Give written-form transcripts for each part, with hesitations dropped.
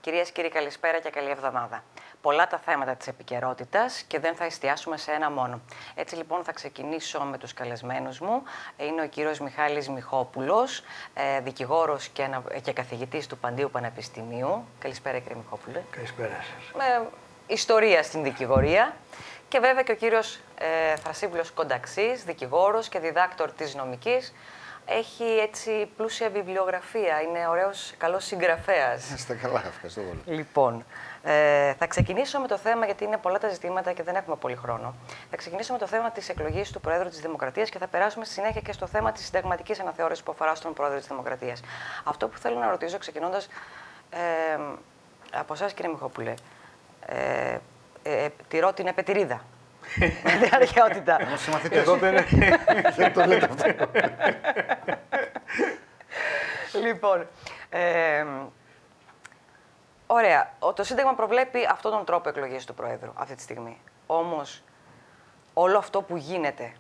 Κυρίες και κύριοι, καλησπέρα και καλή εβδομάδα. Πολλά τα θέματα της επικαιρότητας και δεν θα εστιάσουμε σε ένα μόνο. Έτσι λοιπόν θα ξεκινήσω με τους καλεσμένους μου. Είναι ο κύριος Μιχάλης Μιχόπουλος, δικηγόρος και καθηγητής του Παντίου Πανεπιστημίου. Καλησπέρα κύριε Μιχόπουλε. Καλησπέρα σας. Με ιστορία στην δικηγορία. Και βέβαια και ο κύριος Θρασίβουλος Κονταξής, δικηγόρος και διδάκτορ της νομικής. Έχει έτσι πλούσια βιβλιογραφία, είναι ωραίος, καλός συγγραφέας. Είστε καλά, ευχαριστώ πολύ. Λοιπόν, θα ξεκινήσω με το θέμα, γιατί είναι πολλά τα ζητήματα και δεν έχουμε πολύ χρόνο. Θα ξεκινήσω με το θέμα της εκλογής του Προέδρου της Δημοκρατίας και θα περάσουμε στη συνέχεια και στο θέμα της συνταγματικής αναθεώρησης που αφορά στον Πρόεδρο της Δημοκρατίας. Αυτό που θέλω να ρωτήσω, ξεκινώντας από εσάς, κύριε Μιχόπουλε, τηρώ την επετηρίδα. Με την αρχαιότητα. Εδώ δεν το λέτε αυτό. Λοιπόν, ωραία. Το Σύνταγμα προβλέπει αυτόν τον τρόπο εκλογής του Προέδρου αυτή τη στιγμή. Όμως, όλο αυτό που γίνεται,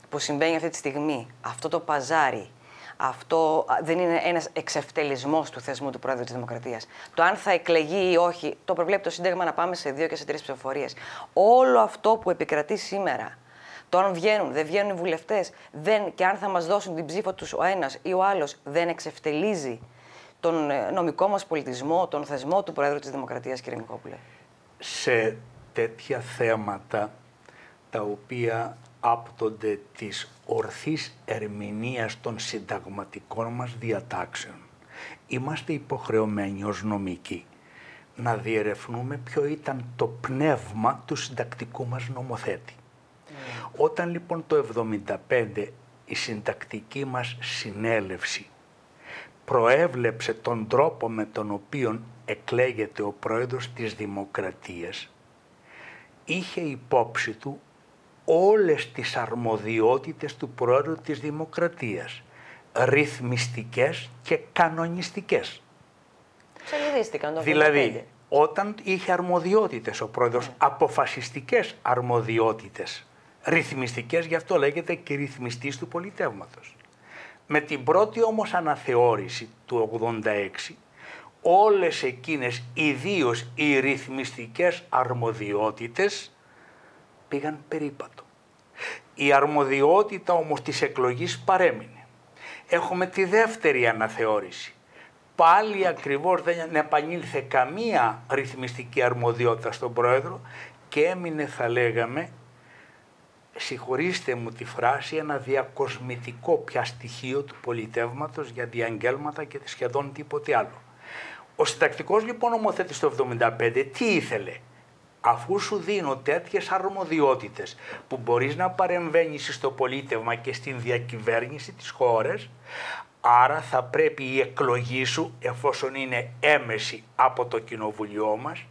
που συμβαίνει αυτή τη στιγμή, αυτό το παζάρι, αυτό δεν είναι ένας εξευτελισμός του θεσμού του Πρόεδρου της Δημοκρατίας. Το αν θα εκλεγεί ή όχι, το προβλέπει το Σύνταγμα να πάμε σε 2 και σε 3 ψηφοφορίες. Όλο αυτό που επικρατεί σήμερα, το αν βγαίνουν, δεν βγαίνουν οι βουλευτές, και αν θα μας δώσουν την ψήφο τους ο ένας ή ο άλλος, δεν εξευτελίζει τον νομικό μας πολιτισμό, τον θεσμό του Πρόεδρου της Δημοκρατίας, κύριε Μιχόπουλε. Σε τέτοια θέματα, τα οποία άπτονται της ορθής ερμηνείας των συνταγματικών μας διατάξεων, είμαστε υποχρεωμένοι ως νομικοί να διερευνούμε ποιο ήταν το πνεύμα του συντακτικού μας νομοθέτη. Όταν λοιπόν το 1975 η συντακτική μας συνέλευση προέβλεψε τον τρόπο με τον οποίο εκλέγεται ο Πρόεδρος της Δημοκρατίας, είχε υπόψη του όλες τις αρμοδιότητες του Πρόεδρου της Δημοκρατίας, ρυθμιστικές και κανονιστικές. Ξελιδίστηκαν το 1975. Δηλαδή, όταν είχε αρμοδιότητες ο Πρόεδρος, αποφασιστικές αρμοδιότητες, ρυθμιστικές, γι' αυτό λέγεται και ρυθμιστής του πολιτεύματος. Με την πρώτη όμως αναθεώρηση του 1986, όλες εκείνες, ιδίως οι ρυθμιστικές αρμοδιότητες, πήγαν περίπατο. Η αρμοδιότητα όμως της εκλογής παρέμεινε. Έχουμε τη δεύτερη αναθεώρηση. Πάλι ακριβώς δεν επανήλθε καμία ρυθμιστική αρμοδιότητα στον Πρόεδρο και έμεινε, θα λέγαμε, συγχωρήστε μου τη φράση, ένα διακοσμητικό πια στοιχείο του πολιτεύματος για διαγγέλματα και σχεδόν τίποτε άλλο. Ο συντακτικός λοιπόν νομοθέτης το 1975 τι ήθελε? Αφού σου δίνω τέτοιες αρμοδιότητες που μπορείς να παρεμβαίνεις στο πολίτευμα και στην διακυβέρνηση της χώρας, άρα θα πρέπει η εκλογή σου, εφόσον είναι έμεση από το κοινοβουλίο μας,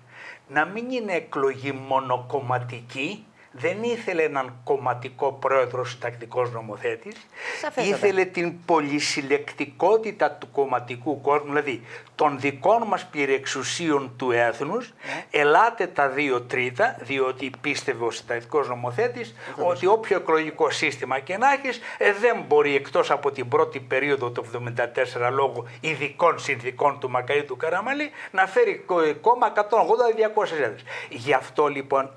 να μην είναι εκλογή μονοκομματική. Δεν ήθελε έναν κομματικό πρόεδρο συντακτικός νομοθέτης, ήθελε την πολυσυλλεκτικότητα του κομματικού κόσμου, δηλαδή των δικών μας πυρεξουσίων του έθνους, ελάτε τα 2 τρίτα, διότι πίστευε ο συντακτικός νομοθέτης ότι όποιο εκλογικό σύστημα και να έχεις, δεν μπορεί εκτός από την πρώτη περίοδο του 1974 λόγω ειδικών συνθηκών του Μακαρίτου Καραμαλή να φέρει κόμμα 180-200 έδρες. Γι' αυτό λοιπόν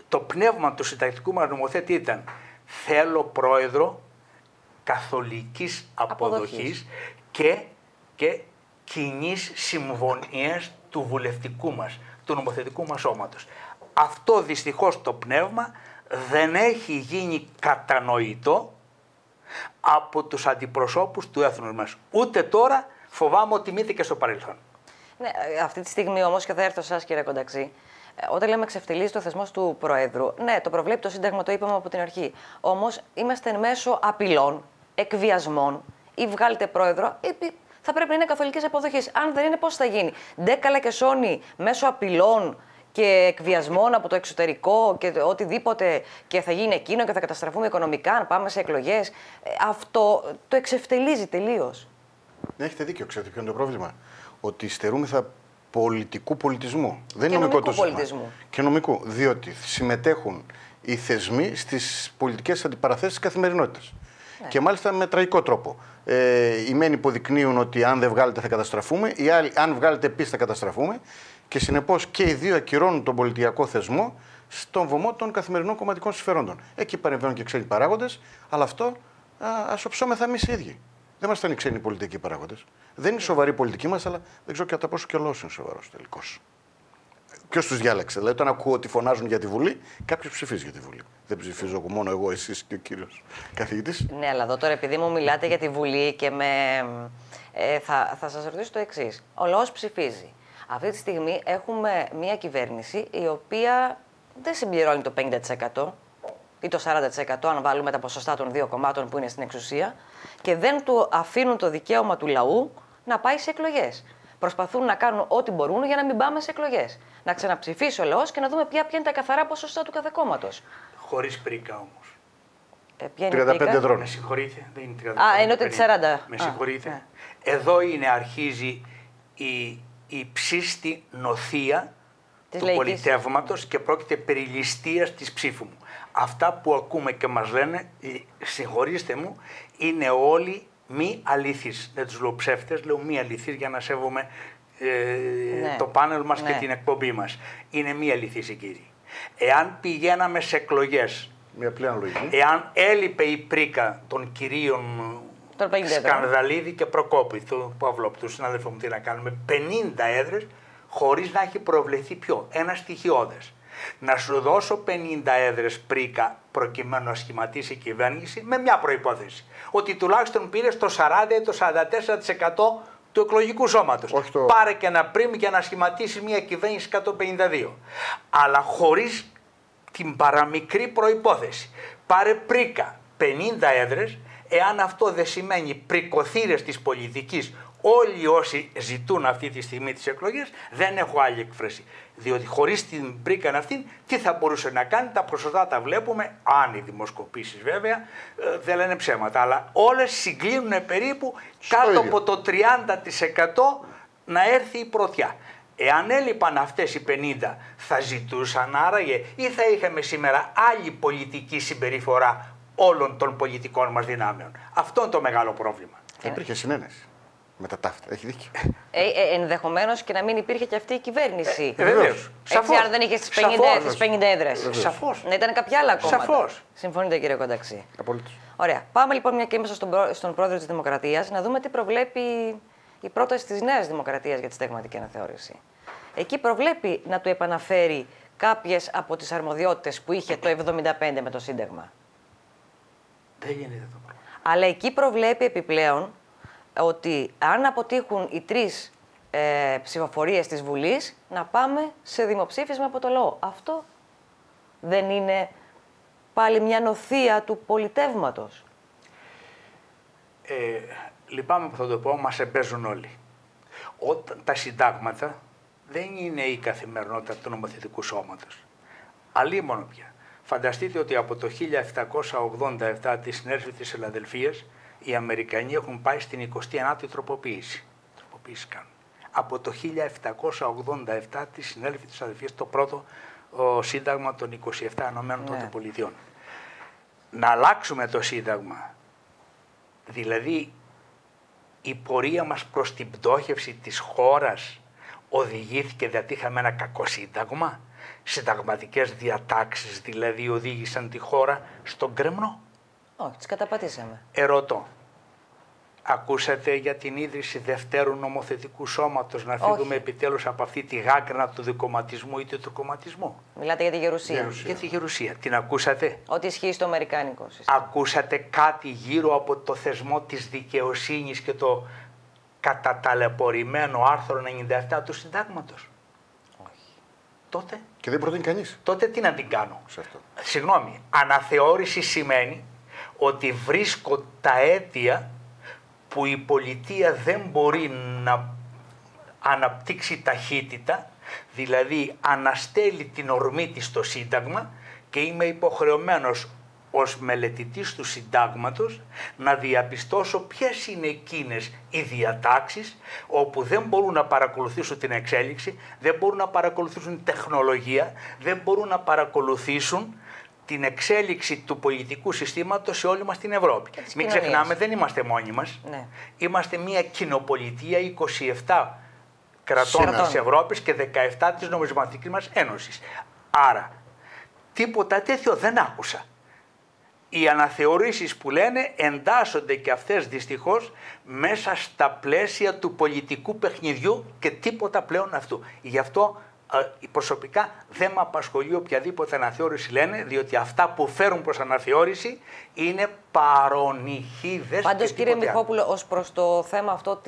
το πνεύμα του συντακτικού μας νομοθέτη ήταν θέλω πρόεδρο καθολικής αποδοχής και κοινής συμφωνίας του βουλευτικού μας, του νομοθετικού μας σώματος. Αυτό δυστυχώς το πνεύμα δεν έχει γίνει κατανοητό από τους αντιπροσώπους του έθνους μας. Ούτε τώρα, φοβάμαι ότι μήθηκε και στο παρελθόν. Ναι, αυτή τη στιγμή όμως, και θα έρθω σε εσάς κύριε Κονταξή, όταν λέμε εξευτελίζει το θεσμό του Προέδρου, ναι, το προβλέπει το Σύνταγμα, το είπαμε από την αρχή. Όμως είμαστε εν μέσω απειλών, εκβιασμών, ή βγάλετε Πρόεδρο, ή θα πρέπει να είναι καθολικής αποδοχής. Αν δεν είναι, πώς θα γίνει? Ντέκαλα και Σόνι μέσω απειλών και εκβιασμών από το εξωτερικό και οτιδήποτε και θα γίνει εκείνο και θα καταστραφούμε οικονομικά αν πάμε σε εκλογές. Αυτό το εξευτελίζει τελείως. Ναι, έχετε δίκιο. Ξέρετε ποιο είναι το πρόβλημα? Ότι στερούμεθα πολιτικού πολιτισμού. Δεν και είναι νομικό το πολιτισμού. Και νομικού. Διότι συμμετέχουν οι θεσμοί στις πολιτικές αντιπαραθέσεις της καθημερινότητας. Και μάλιστα με τραγικό τρόπο. Οι μεν υποδεικνύουν ότι αν δεν βγάλετε θα καταστραφούμε, οι άλλοι αν βγάλετε επίσης θα καταστραφούμε και συνεπώς και οι δύο ακυρώνουν τον πολιτιακό θεσμό στον βωμό των καθημερινών κομματικών συμφερόντων. Εκεί παρεμβαίνουν και ξένοι παράγοντες, αλλά αυτό ας οψόμεθα εμείς οι ίδιοι. Δεν μας φτάνει οι ξένοι πολιτικοί παράγοντες. Δεν είναι σοβαρή η πολιτική μας, αλλά δεν ξέρω κατά πόσο και ο λαός είναι σοβαρός τελικώς. Ποιος τους διάλεξε? Δηλαδή, όταν ακούω ότι φωνάζουν για τη Βουλή, κάποιος ψηφίζει για τη Βουλή. Δεν ψηφίζω μόνο εγώ, εσείς και ο κύριος καθηγητής. Ναι, αλλά εδώ τώρα, επειδή μου μιλάτε για τη Βουλή και θα σας ρωτήσω το εξής. Ο λαός ψηφίζει. Αυτή τη στιγμή έχουμε μια κυβέρνηση η οποία δεν συμπληρώνει το 50% ή το 40% αν βάλουμε τα ποσοστά των δύο κομμάτων που είναι στην εξουσία και δεν του αφήνουν το δικαίωμα του λαού να πάει σε εκλογές. Προσπαθούν να κάνουν ό,τι μπορούν για να μην πάμε σε εκλογές. Να ξαναψηφίσει ο λαός και να δούμε ποια είναι τα καθαρά ποσοστά του κάθε κόμματος. Χωρίς πρίκα όμως. Ποια είναι 35 δρόμοι. Με συγχωρείτε, δεν είναι 35. Εννοείται τις 40. Με συγχωρείτε. Ναι. Εδώ αρχίζει η ψήστη νοθεία Της του λαϊκής. πολιτεύματος και πρόκειται περί ληστείας της ψήφου μου. Αυτά που ακούμε και μας λένε, συγχωρήστε μου, είναι όλοι μη αλήθεις. Δεν τους λέω ψεύτες, λέω μη αλήθεις για να σέβομαι το πάνελ μας και την εκπομπή μας. Είναι μη αλήθεις οι κύριοι. Εάν πηγαίναμε σε εκλογές, Μια απλή αναλογική. εάν έλειπε η πρίκα των κυρίων Σκανδαλίδη και Προκόπη, του Παυλόπου, του συνάδελφου μου, τι να κάνουμε, 50 έδρες χωρίς να έχει προβλεφθεί ποιο, ένα στοιχειώδες. Να σου δώσω 50 έδρες πρίκα προκειμένου να σχηματίσει η κυβέρνηση με μια προϋπόθεση. Ότι τουλάχιστον πήρες το 40 ή το 44% του εκλογικού σώματος. Πάρε και ένα πριμ για να σχηματίσει μια κυβέρνηση 152. Αλλά χωρίς την παραμικρή προϋπόθεση. Πάρε πρίκα 50 έδρες, εάν αυτό δεν σημαίνει πρικοθύρες της πολιτικής, όλοι όσοι ζητούν αυτή τη στιγμή τις εκλογές, δεν έχω άλλη έκφραση. Διότι χωρίς την πρίκα αυτή, τι θα μπορούσε να κάνει, τα ποσοστά τα βλέπουμε, αν οι δημοσκοπήσεις βέβαια δεν λένε ψέματα, αλλά όλες συγκλίνουν περίπου κάτω από το 30% να έρθει η πρωτιά. Εάν έλειπαν αυτές οι 50, θα ζητούσαν άραγε ή θα είχαμε σήμερα άλλη πολιτική συμπεριφορά όλων των πολιτικών μας δυνάμεων. Αυτό είναι το μεγάλο πρόβλημα. Θα υπήρχε συνένεση με τα ταύτα. Έχει δίκιο. Ενδεχομένως και να μην υπήρχε και αυτή η κυβέρνηση. Βεβαίως. Έτσι, αν δεν είχε τις 50 έδρες. Σαφώς. Να ήταν κάποια άλλα κόμματα. Σαφώς. Συμφωνείτε, κύριε Κονταξή? Απολύτως. Ωραία. Πάμε λοιπόν, μια και είμαστε στον πρόεδρο της Δημοκρατίας, να δούμε τι προβλέπει η πρόταση της Νέας Δημοκρατίας για τη συνταγματική αναθεώρηση. Εκεί προβλέπει να του επαναφέρει κάποιες από τις αρμοδιότητες που είχε το 1975 με το Σύνταγμα. Δεν γίνεται το πρόβλημα. Αλλά εκεί προβλέπει επιπλέον ότι αν αποτύχουν οι τρεις ψηφοφορίες της Βουλής, να πάμε σε δημοψήφισμα από το λαό. Αυτό δεν είναι πάλι μια νοθεία του πολιτεύματος? Λυπάμαι που θα το πω, μας εμπέζουν όλοι. Όταν τα συντάγματα δεν είναι η καθημερινότητα του νομοθετικού σώματος. Αλλήμον πια. Φανταστείτε ότι από το 1787 τη συνέλευση της Φιλαδελφίας οι Αμερικανοί έχουν πάει στην 29η τροποποίηση. Τροποποίηση κάνουν. Από το 1787 τη συνέλευση της Φιλαδελφίας, το πρώτο σύνταγμα των 27 Ηνωμένων των Πολιτειών. Να αλλάξουμε το σύνταγμα, δηλαδή η πορεία μας προς την πτώχευση της χώρας οδηγήθηκε γιατί είχαμε ένα κακό σύνταγμα, συνταγματικές διατάξεις δηλαδή οδήγησαν τη χώρα στον γκρεμνό? Όχι, τις καταπατήσαμε. Ερωτώ, ακούσατε για την ίδρυση δευτέρου νομοθετικού σώματος, να φύγουμε επιτέλους από αυτή τη γάγκρνα του δικομματισμού ή του κομματισμού? Μιλάτε για τη γερουσία. Για τη γερουσία. Την ακούσατε? Ό,τι ισχύει στο αμερικάνικο σύστημα. Ακούσατε κάτι γύρω από το θεσμό της δικαιοσύνης και το καταταλαιπωρημένο άρθρο 97 του συντάγματος? Όχι. Τότε. Και δεν προτείνει κανείς. Τότε τι να την κάνω? Σε αυτό. Συγγνώμη, αναθεώρηση σημαίνει ότι βρίσκω τα αίτια που η πολιτεία δεν μπορεί να αναπτύξει ταχύτητα, δηλαδή αναστέλει την ορμή της στο Σύνταγμα και είμαι υποχρεωμένος ως μελετητής του Συντάγματος να διαπιστώσω ποιες είναι εκείνες οι διατάξεις όπου δεν μπορούν να παρακολουθήσουν την εξέλιξη, δεν μπορούν να παρακολουθήσουν τεχνολογία, δεν μπορούν να παρακολουθήσουν την εξέλιξη του πολιτικού συστήματος σε όλη μας την Ευρώπη. Μην ξεχνάμε, δεν είμαστε μόνοι μας. Ναι. Είμαστε μια κοινοπολιτεία 27 κρατών της Ευρώπης και 17 της νομισματικής μας ένωσης. Άρα, τίποτα τέτοιο δεν άκουσα. Οι αναθεωρήσεις που λένε εντάσσονται και αυτές δυστυχώς μέσα στα πλαίσια του πολιτικού παιχνιδιού και τίποτα πλέον αυτού. Γι' αυτό προσωπικά δεν με απασχολεί οποιαδήποτε αναθεώρηση λένε, διότι αυτά που φέρουν προς αναθεώρηση είναι παρονυχίδες. Πάντως, κύριε Μιχόπουλο, ως προς το θέμα αυτό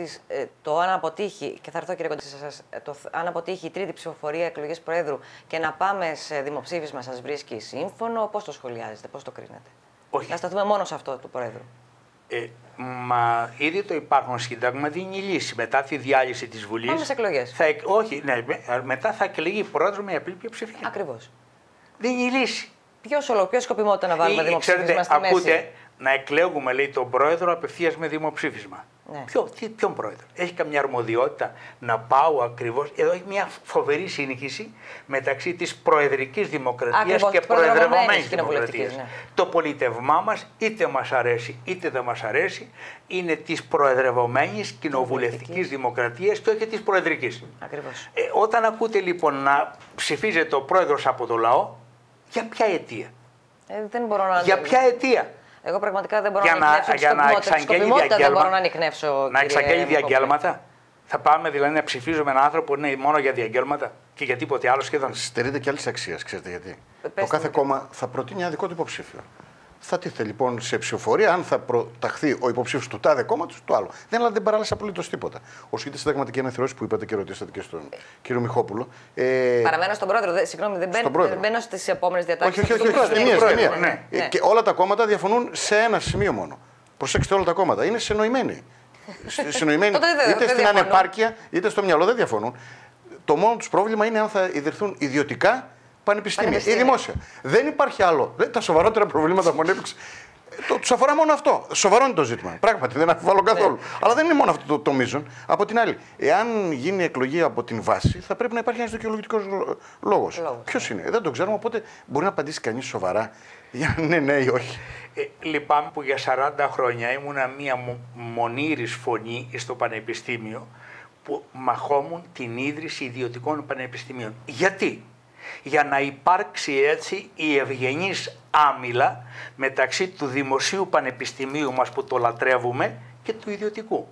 το αν αποτύχει, και θα έρθω κύριε Κοντή σε εσάς, αν αποτύχει η τρίτη ψηφοφορία εκλογές Προέδρου και να πάμε σε δημοψήφισμα, σας βρίσκει σύμφωνο, πώς το σχολιάζετε, πώς το κρίνετε? Όχι. Να σταθούμε μόνο σε αυτό του Προέδρου. Μα ήδη το υπάρχον σύνταγμα δίνει λύση μετά τη διάλυση της Βουλής. Πάμε σε εκλογές. Όχι, ναι, μετά θα εκλεγεί πρόεδρος με απλή πλειοψηφία. Ακριβώς. Δίνει λύση. Ποιο σκοπιμότητα να βάλουμε δημοψήφισμα στη μέση? Ακούτε, να εκλέγουμε, λέει, τον πρόεδρο απευθείας με δημοψήφισμα. Ναι. Ποιον πρόεδρο? Έχει καμιά αρμοδιότητα να πάω ακριβώς? Εδώ έχει μια φοβερή σύγχυση μεταξύ της προεδρικής δημοκρατίας και προεδρευομένης δημοκρατίας. Ναι. Το πολιτευμά μας, είτε μας αρέσει είτε δεν μας αρέσει, είναι της προεδρευομένης κοινοβουλευτικής δημοκρατίας και όχι της προεδρικής. Ακριβώς. Όταν ακούτε λοιπόν να ψηφίζεται ο πρόεδρος από το λαό, για ποια αιτία? Δεν μπορώ να... Για ποια αιτία? Εγώ πραγματικά δεν μπορώ να ανοιχνεύσω τη σκοπιμότητα, δεν μπορώ να ανοιχνεύσω. Να εξαγγέλει διαγγέλματα. Θα πάμε δηλαδή να ψηφίζουμε έναν άνθρωπο που είναι μόνο για διαγγέλματα και για τίποτε άλλο σχεδόν? Στερείται και άλλη αξία, ξέρετε γιατί. Το κάθε κόμμα θα προτείνει ένα δικό του υποψήφιο. Θα τίθεται λοιπόν σε ψηφοφορία αν θα προταχθεί ο υποψήφιος του τάδε κόμματο του άλλου. Δεν παράλληλα απολύτως τίποτα. Όσο και τη συνταγματική αναθεώρηση που είπατε και ρωτήσατε και στον κύριο Μιχόπουλο. Παραμένω στον πρόεδρο. Συγγνώμη, δεν μπαίνω στις επόμενες διατάξεις. Όχι, ναι. Και όλα τα κόμματα διαφωνούν σε ένα σημείο μόνο. Προσέξτε, όλα τα κόμματα είναι συνοημένοι. Είτε στην ανεπάρκεια είτε στο μυαλό δεν διαφωνούν. Το μόνο του πρόβλημα είναι αν θα ιδρυθούν ιδιωτικά πανεπιστήμια ή δημόσια. Δεν υπάρχει άλλο. Τα σοβαρότερα προβλήματα που ανέπτυξε. Του αφορά μόνο αυτό. Σοβαρό είναι το ζήτημα. Πράγματι, δεν αμφιβάλλω καθόλου. Αλλά δεν είναι μόνο αυτό το μείζον. Από την άλλη, εάν γίνει εκλογή από την βάση, θα πρέπει να υπάρχει ένα δικαιολογητικός λόγος. Ποιος είναι? Δεν το ξέρουμε, οπότε μπορεί να απαντήσει κανείς σοβαρά για ναι ή όχι. Λυπάμαι που για 40 χρόνια ήμουνα μία μονήρης φωνή στο πανεπιστήμιο που μαχόμουν την ίδρυση ιδιωτικών πανεπιστημίων. Γιατί? Για να υπάρξει έτσι η ευγενής άμυλα μεταξύ του δημοσίου πανεπιστημίου μας που το λατρεύουμε και του ιδιωτικού.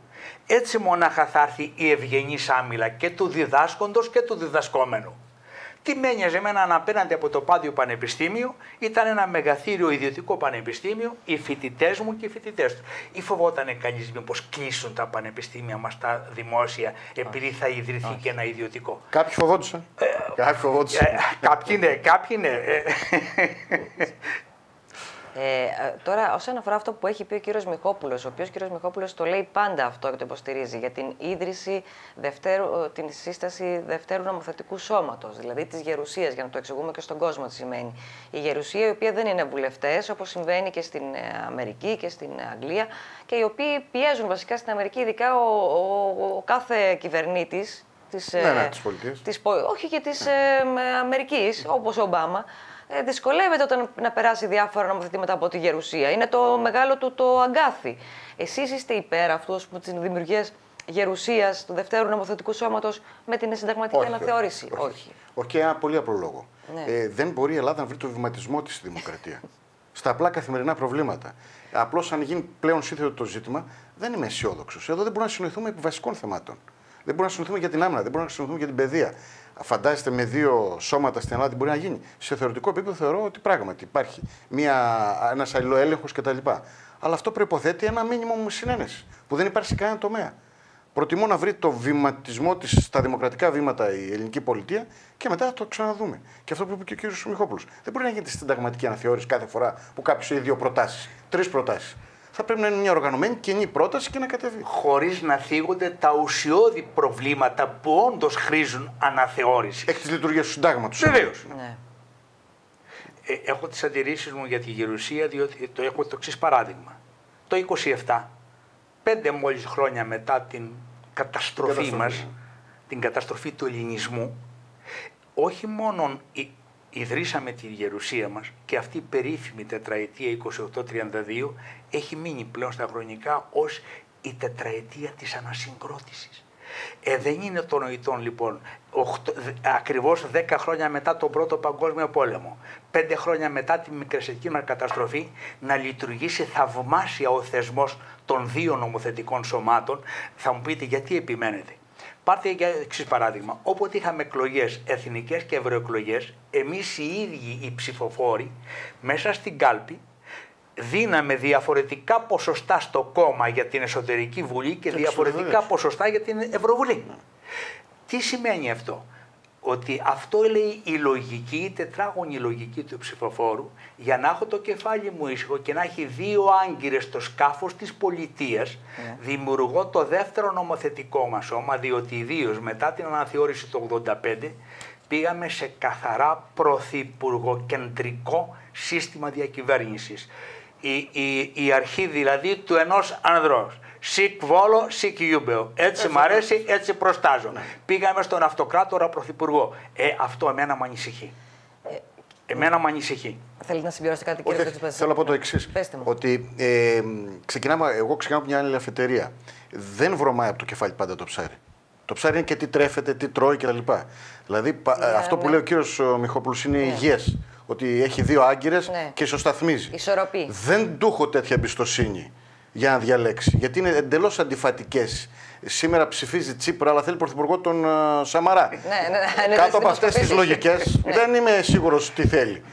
Έτσι μονάχα θα έρθει η ευγενής άμυλα και του διδάσκοντος και του διδασκόμενου. Τι με ένοιαζε εμένα αν απέναντι από το Πάδιο Πανεπιστήμιο ήταν ένα μεγαθύριο ιδιωτικό πανεπιστήμιο, οι φοιτητές μου και οι φοιτητές του. Ή φοβότανε κανείς μήπως κλείσουν τα πανεπιστήμια μας τα δημόσια επειδή θα ιδρυθεί και ένα ιδιωτικό? Κάποιοι φοβόντουσαν. Κάποιοι ναι. Τώρα, όσον αφορά αυτό που έχει πει ο κύριος Μιχόπουλος, ο οποίος κύριος Μιχόπουλος το λέει πάντα αυτό και το υποστηρίζει, για την ίδρυση την σύσταση δευτέρου νομοθετικού σώματος, δηλαδή της γερουσίας, για να το εξηγούμε και στον κόσμο τι σημαίνει. Η γερουσία, η οποία δεν είναι βουλευτές, όπως συμβαίνει και στην Αμερική και στην Αγγλία, και οι οποίοι πιέζουν βασικά στην Αμερική, ειδικά ο κάθε κυβερνήτης της όχι και της Αμερικής, όπως ο Ομπάμα, δυσκολεύεται όταν να περάσει διάφορα νομοθετήματα από τη γερουσία. Είναι το μεγάλο του το αγκάθι. Εσείς είστε υπέρ αυτού της δημιουργίας γερουσίας του δευτέρου νομοθετικού σώματος με την συνταγματική αναθεώρηση? Όχι. Και ένα πολύ απλό λόγο. Ναι. Δεν μπορεί η Ελλάδα να βρει το βηματισμό της στη δημοκρατία. Στα απλά καθημερινά προβλήματα. Απλώς αν γίνει πλέον σύνθετο το ζήτημα, δεν είμαι αισιόδοξος. Εδώ δεν μπορούμε να συνοηθούμε επί βασικών θεμάτων. Δεν μπορούμε να συνοηθούμε για την άμυνα, δεν μπορούμε να συνοηθούμε για την παιδεία. Φαντάζεστε με δύο σώματα στην Ελλάδα τι μπορεί να γίνει? Σε θεωρητικό επίπεδο θεωρώ ότι πράγματι υπάρχει ένας αλληλοέλεγχος κτλ. Αλλά αυτό προϋποθέτει ένα μίνιμουμ συνένεση που δεν υπάρχει σε κανένα τομέα. Προτιμώ να βρει το βηματισμό της στα δημοκρατικά βήματα η ελληνική πολιτεία και μετά θα το ξαναδούμε. Και αυτό που είπε και ο κ. Μιχόπουλος. Δεν μπορεί να γίνεται συνταγματική αναθεώρηση κάθε φορά που κάποιος έχει δύο προτάσεις, τρεις προτάσεις. Θα πρέπει να είναι μια οργανωμένη κοινή πρόταση και να κατεβεί. Χωρίς να θίγονται τα ουσιώδη προβλήματα που όντως χρήζουν αναθεώρηση. Έχει τις λειτουργίες του συντάγματος. Βεβαίως. Ναι. Έχω τις αντιρρήσεις μου για τη γερουσία, διότι το έχω το εξής παράδειγμα. Το 27, 5 μόλις χρόνια μετά την καταστροφή μας, την καταστροφή του ελληνισμού, όχι μόνο ιδρύσαμε τη γερουσία μας και αυτή η περίφημη τετραετία 28-32 έχει μείνει πλέον στα χρονικά ως η τετραετία της ανασυγκρότησης. Δεν είναι το νοητόν λοιπόν ακριβώς 10 χρόνια μετά τον Πρώτο Παγκόσμιο Πόλεμο, 5 χρόνια μετά τη μικρασιατική μας καταστροφή, να λειτουργήσει θαυμάσια ο θεσμός των δύο νομοθετικών σωμάτων. Θα μου πείτε γιατί επιμένετε. Πάρτε για εξής παράδειγμα. Όποτε είχαμε εκλογές εθνικές και ευρωεκλογές, εμείς οι ίδιοι οι ψηφοφόροι μέσα στην κάλπη δίναμε διαφορετικά ποσοστά στο κόμμα για την εσωτερική βουλή και διαφορετικά ποσοστά για την Ευρωβουλή. Τι σημαίνει αυτό? Ότι αυτό λέει η λογική, η τετράγωνη λογική του ψηφοφόρου, για να έχω το κεφάλι μου ήσυχο και να έχει δύο άγκυρες στο σκάφος της πολιτείας, δημιουργώ το δεύτερο νομοθετικό μας σώμα, διότι ιδίως μετά την αναθεώρηση του 1985 πήγαμε σε καθαρά πρωθυπουργοκεντρικό σύστημα διακυβέρνησης. Η αρχή δηλαδή του ενός ανδρός. Σικ βόλο, σικ γιούμπεο. Έτσι μ' αρέσει, έτσι προστάζω. Πήγαμε στον αυτοκράτορα πρωθυπουργό. Αυτό εμένα με ανησυχεί. Εμένα με ανησυχεί. Θέλετε να συμπληρώσετε κάτι, κύριε Κοτσοπέδη? Θέλω να πω το εξής. Ότι εγώ ξεκινάω από μια άλλη αφετηρία. Δεν βρωμάει από το κεφάλι πάντα το ψάρι. Το ψάρι είναι και τι τρέφεται, τι τρώει κτλ. Δηλαδή αυτό που λέει ο κύριος Μιχόπουλος είναι υγιές. Ότι έχει δύο άγκυρες και ισοσταθμίζει. Ισορροπεί. Δεν του έχω τέτοια εμπιστοσύνη για να διαλέξει. Γιατί είναι εντελώς αντιφατικές. Σήμερα ψηφίζει Τσίπρα, αλλά θέλει πρωθυπουργό τον Σαμαρά. Κάτω από αυτές τις λογικές δεν είμαι σίγουρος τι θέλει.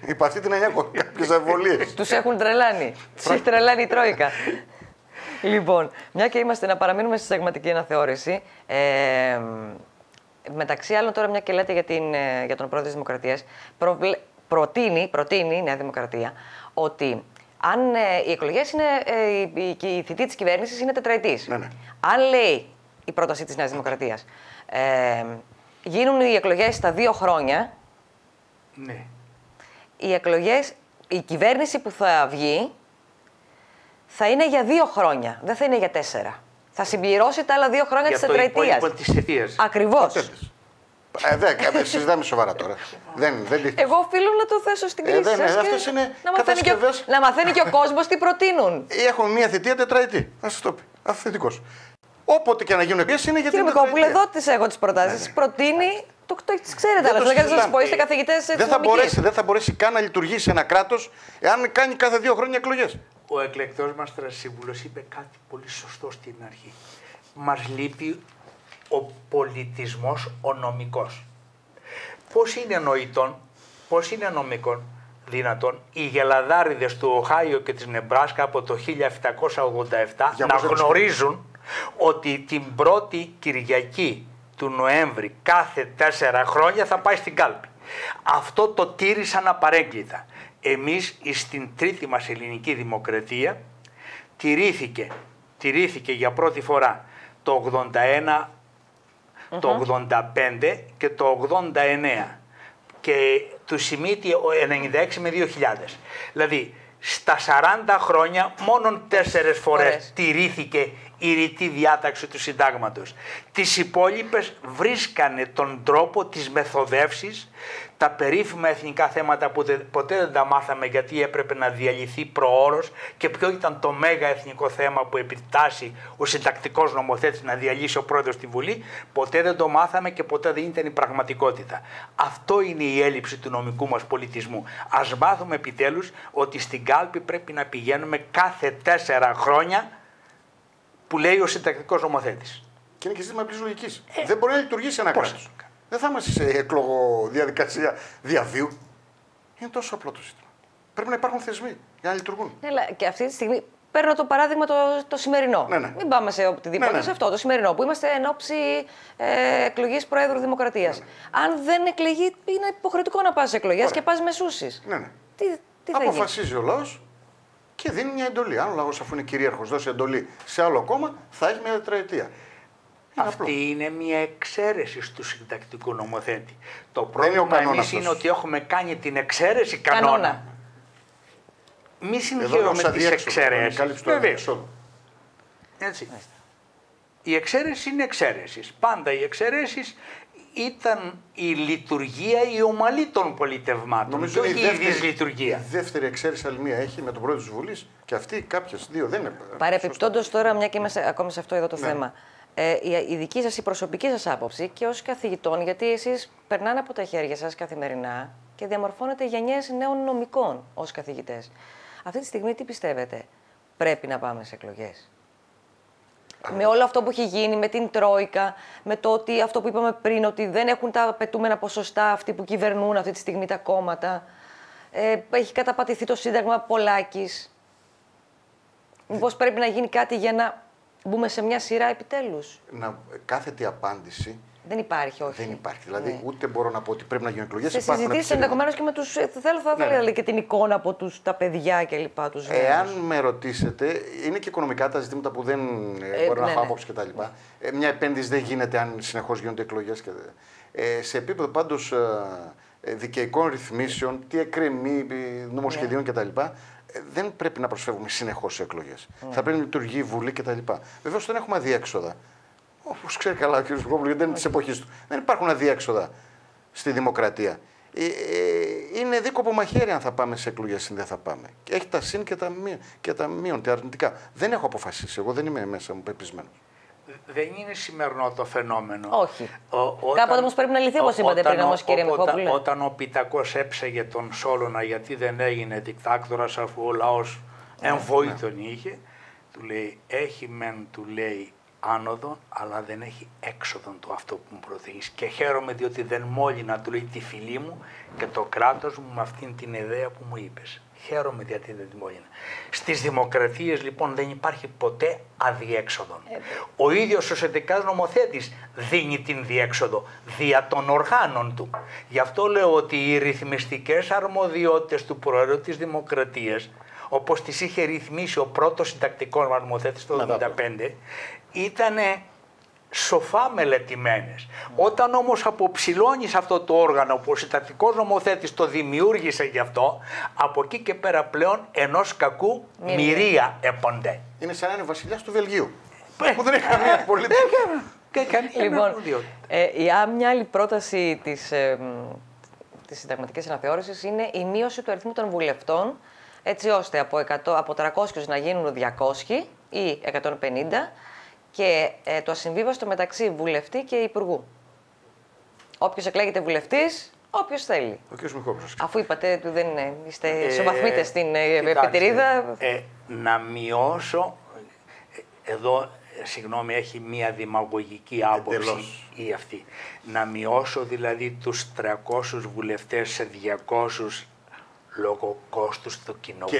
Υπ' αυτή την εννιά έχω κάποιες αμφιβολίες. Τους έχουν τρελάνει. Τους έχει τρελάνει η Τρόικα. Λοιπόν, μια και είμαστε να παραμείνουμε στη συνταγματική αναθεώρηση. Μεταξύ άλλων, τώρα μια και λέτε για τον πρόεδρο της Δημοκρατίας, προτείνει η Νέα Δημοκρατία ότι αν οι εκλογές είναι, η θητεία της κυβέρνησης είναι τετραετής. Αν λέει η πρόταση της Νέας Δημοκρατίας, γίνουν οι εκλογές στα 2 χρόνια, η κυβέρνηση που θα βγει θα είναι για 2 χρόνια, δεν θα είναι για 4. Θα συμπληρώσει τα άλλα 2 χρόνια της τετραετίας. Ακριβώς. Δεν συζητάμε σοβαρά τώρα. Εγώ οφείλω να το θέσω στην κρίση σας να μαθαίνει και ο κόσμος τι προτείνουν. Έχουμε μια θητεία τετραετή. Να σας το πει. Αυθεντικός. Όποτε και να γίνουν εκλογές είναι για την τετραετία. Κύριε Μικόπουλε, εδώ τις έχω τις προτάσεις. Προτείνει, τις ξέρετε, αλλά θέλω να σας πω, είστε καθηγητές της νομικής. Δεν θα μπορέσει καν να λειτουργήσει ένα κράτος εάν κάνει κάθε 2 χρόνια εκλογές. Ο εκλεκτός μας τρασσίβουλος είπε κάτι πολύ σωστό στην αρχή. Μας λείπει ο πολιτισμός ο νομικός. Πώς είναι νοητόν, πώς είναι νομικών δυνατόν οι γελαδάριδες του Οχάιο και της Νεμπράσκα από το 1787 να γνωρίζουν ότι την πρώτη Κυριακή του Νοέμβρη κάθε 4 χρόνια θα πάει στην κάλπη. Αυτό το τήρησαν απαρέγκλητα. Εμείς στην τρίτη μας ελληνική δημοκρατία τηρήθηκε για πρώτη φορά το 81, το 85 και το 89 και του Σιμίτη 96 με 2000. Δηλαδή στα 40 χρόνια μόνον 4 φορές τηρήθηκε η ρητή διάταξη του συντάγματος. Τις υπόλοιπες βρίσκανε τον τρόπο της μεθοδεύσης, τα περίφημα εθνικά θέματα που ποτέ δεν τα μάθαμε γιατί έπρεπε να διαλυθεί προώρως και ποιο ήταν το μέγα εθνικό θέμα που επιτάσσει ο συντακτικός νομοθέτης να διαλύσει ο πρόεδρος στη Βουλή, ποτέ δεν το μάθαμε και ποτέ δεν ήταν η πραγματικότητα. Αυτό είναι η έλλειψη του νομικού μας πολιτισμού. Ας μάθουμε επιτέλους ότι στην κάλπη πρέπει να πηγαίνουμε κάθε 4 χρόνια που λέει ο συντακτικός νομοθέτης. Και είναι και ζήτημα απλής λογικής. Δεν μπορεί να λειτουργήσει ένα κράτος. Δεν θα είμαστε σε εκλογο διαδικασία διαβίου. Είναι τόσο απλό το ζήτημα. Πρέπει να υπάρχουν θεσμοί για να λειτουργούν. Ναι, αλλά και αυτή τη στιγμή παίρνω το παράδειγμα το σημερινό. Μην πάμε σε οτιδήποτε. Σε αυτό το σημερινό που είμαστε εν ώψη εκλογής Προέδρου Δημοκρατίας. Αν δεν εκλεγεί, είναι υποχρεωτικό να πας σε εκλογές και πας μεσούσεις. Τι θα γίνει? Αποφασίζει ο λαός και δίνει μια εντολή. Αν ο λαός, αφού είναι κυρίαρχος, δώσει εντολή σε άλλο κόμμα, θα έχει μια τετραετία. Αυτή είναι μια εξαίρεση του συντακτικού νομοθέτη. Το πρόβλημα εμείς είναι ότι έχουμε κάνει την εξαίρεση κανόνα. Μη συγχαίρουμε τις εξαιρέσεις. Έτσι. Η εξαίρεση είναι εξαίρεση. Πάντα οι εξαιρέσεις ήταν η λειτουργία, η ομαλή των πολιτευμάτων. Νομίζω όχι η δυσλειτουργία. Η δεύτερη εξαίρεση άλλη μία έχει με τον πρόεδρο της Βουλής και αυτή κάποιες δύο δεν είναι. Παρεπιπτόντως τώρα, μια και είμαστε ακόμη σε αυτό εδώ το θέμα, η δική σας, η προσωπική σας άποψη και ως καθηγητών, γιατί εσείς περνάνε από τα χέρια σας καθημερινά και διαμορφώνετε γενιές νέων νομικών ως καθηγητές. Αυτή τη στιγμή τι πιστεύετε, πρέπει να πάμε σε εκλογές? Με όλο αυτό που έχει γίνει, με την Τρόικα, με το ότι αυτό που είπαμε πριν, ότι δεν έχουν τα απαιτούμενα ποσοστά αυτοί που κυβερνούν αυτή τη στιγμή τα κόμματα, έχει καταπατηθεί το Σύνταγμα Πολάκης. Μήπως πρέπει να γίνει κάτι για να μπούμε σε μια σειρά επιτέλους? Κάθετη απάντηση δεν υπάρχει, όχι. Δεν υπάρχει. Δηλαδή, ούτε μπορώ να πω ότι πρέπει να γίνουν εκλογές. Σε συζητήσεις ενδεχομένως και με τους. Θα ήθελα και την εικόνα από τα παιδιά κλπ. Εάν με ρωτήσετε, είναι και οικονομικά τα ζητήματα που δεν μπορώ να έχω άποψη κτλ. Μια επένδυση δεν γίνεται αν συνεχώς γίνονται εκλογές. Σε επίπεδο πάντως δικαιικών ρυθμίσεων, τι εκκρεμεί, νομοσχεδίων κτλ. Δεν πρέπει να προσφεύγουμε συνεχώς σε εκλογές. Θα πρέπει να λειτουργεί η Βουλή κτλ. Βεβαίως δεν έχουμε αδιέξοδα. Όπως ξέρει καλά ο κ. Μικόπουλος, γιατί δεν είναι της εποχής του. Δεν υπάρχουν αδιέξοδα στη δημοκρατία. Είναι δίκοπο μαχαίρι αν θα πάμε σε εκλογές ή δεν θα πάμε. Έχει τα συν και τα μείον, τα αρνητικά. Δεν έχω αποφασίσει. Εγώ δεν είμαι μέσα μου πεπισμένος. Δεν είναι σημερινό το φαινόμενο. Όχι. Κάποτε όμως πρέπει να λυθεί, όπως είπατε πριν, όμως, κύριε Μικόπουλε. Όταν ο Πιτακός έψαγε τον Σόλωνα γιατί δεν έγινε δικτάκτορας, αφού ο λαός εμβοήτων είχε, του λέει, έχει μεν, του λέει, άνοδο, αλλά δεν έχει έξοδον το αυτό που μου προτείνεις. Και χαίρομαι διότι δεν μόλυνα, του λέει, τη φυλή μου και το κράτος μου με αυτήν την ιδέα που μου είπες. Χαίρομαι γιατί δεν τη μόλυνα. Στις δημοκρατίες λοιπόν δεν υπάρχει ποτέ αδιέξοδον. Ο ίδιος ο εσωτερικός νομοθέτης δίνει την διέξοδο δια των οργάνων του. Γι' αυτό λέω ότι οι ρυθμιστικές αρμοδιότητες του Προέδρου της Δημοκρατίας, όπως τις είχε ρυθμίσει ο πρώτος συντακτικός νομοθέτης το 1975, ήταν σοφά μελετημένες. Όταν όμως αποψηλώνεις αυτό το όργανο που ο συντακτικός νομοθέτης το δημιούργησε γι' αυτό, από εκεί και πέρα πλέον ενός κακού μοιρία έπονται. Είναι σαν να είναι βασιλιάς του Βελγίου. Που δεν έχει καμία απολύτως. Λοιπόν, μια άλλη πρόταση της συνταγματικής αναθεώρησης είναι η μείωση του αριθμού των βουλευτών, έτσι ώστε από 300 να γίνουν 200 ή 150, και το ασυμβίβαστο μεταξύ βουλευτή και υπουργού. Όποιος εκλέγεται βουλευτής, όποιος θέλει. Ο κ. Μικόπουλος. Αφού είπατε ότι δεν είστε ισοβαθμίτες στην επιτηρίδα. Να μειώσω, εδώ, συγγνώμη, έχει μία δημαγωγική άποψη ή αυτή. Να μειώσω δηλαδή τους 300 βουλευτές σε 200 λόγω κόστους του κοινοβουλίου.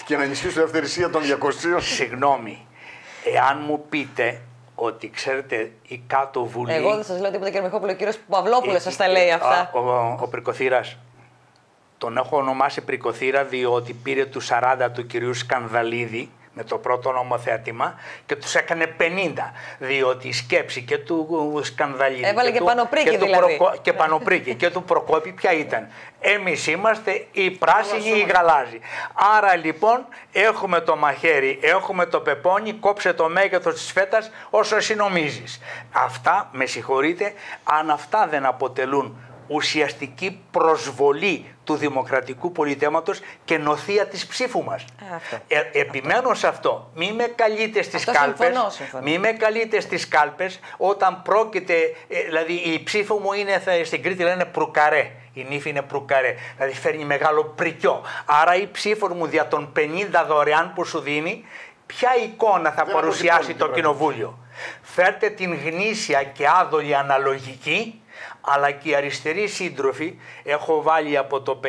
Και να ενισχύσω την ευθερησία των 200. Συγγνώμη. Εάν μου πείτε ότι ξέρετε η κάτω βουλή... Εγώ δεν σας λέω τίποτα, κύριε Μικόπουλο, ο κύριος Παυλόπουλος σας τα λέει αυτά. Ο Πρικοθήρας. Τον έχω ονομάσει Πρικοθήρα διότι πήρε τους 40 του κυρίου Σκανδαλίδη με το πρώτο νομοθέτημα και τους έκανε 50, διότι η σκέψη και του Σκανδαλίδη έβαλε και Πανοπρίκη δηλαδή. Και Πανοπρίκη και του Προκόπη ποια ήταν? Εμείς είμαστε οι πράσινοι ή οι γαλάζοι. Άρα λοιπόν έχουμε το μαχαίρι, έχουμε το πεπόνι, κόψε το μέγεθος της φέτας όσο εσύ νομίζεις. Αυτά, με συγχωρείτε, αν αυτά δεν αποτελούν ουσιαστική προσβολή του δημοκρατικού πολιτεύματος και νοθεία της ψήφου μας. Επιμένω σε αυτό. Μη με καλείτε στις κάλπες. Μη με καλείτε στις κάλπες όταν πρόκειται, δηλαδή η ψήφο μου είναι, στην Κρήτη λένε προυκαρέ. Η νύφη είναι προυκαρέ, δηλαδή φέρνει μεγάλο πρικιό. Άρα η ψήφο μου δια των 50 δωρεάν που σου δίνει, ποια εικόνα θα παρουσιάσει το κοινοβούλιο? Φέρτε την γνήσια και άδολη αναλογική, αλλά και οι αριστεροί σύντροφοι, έχω βάλει από το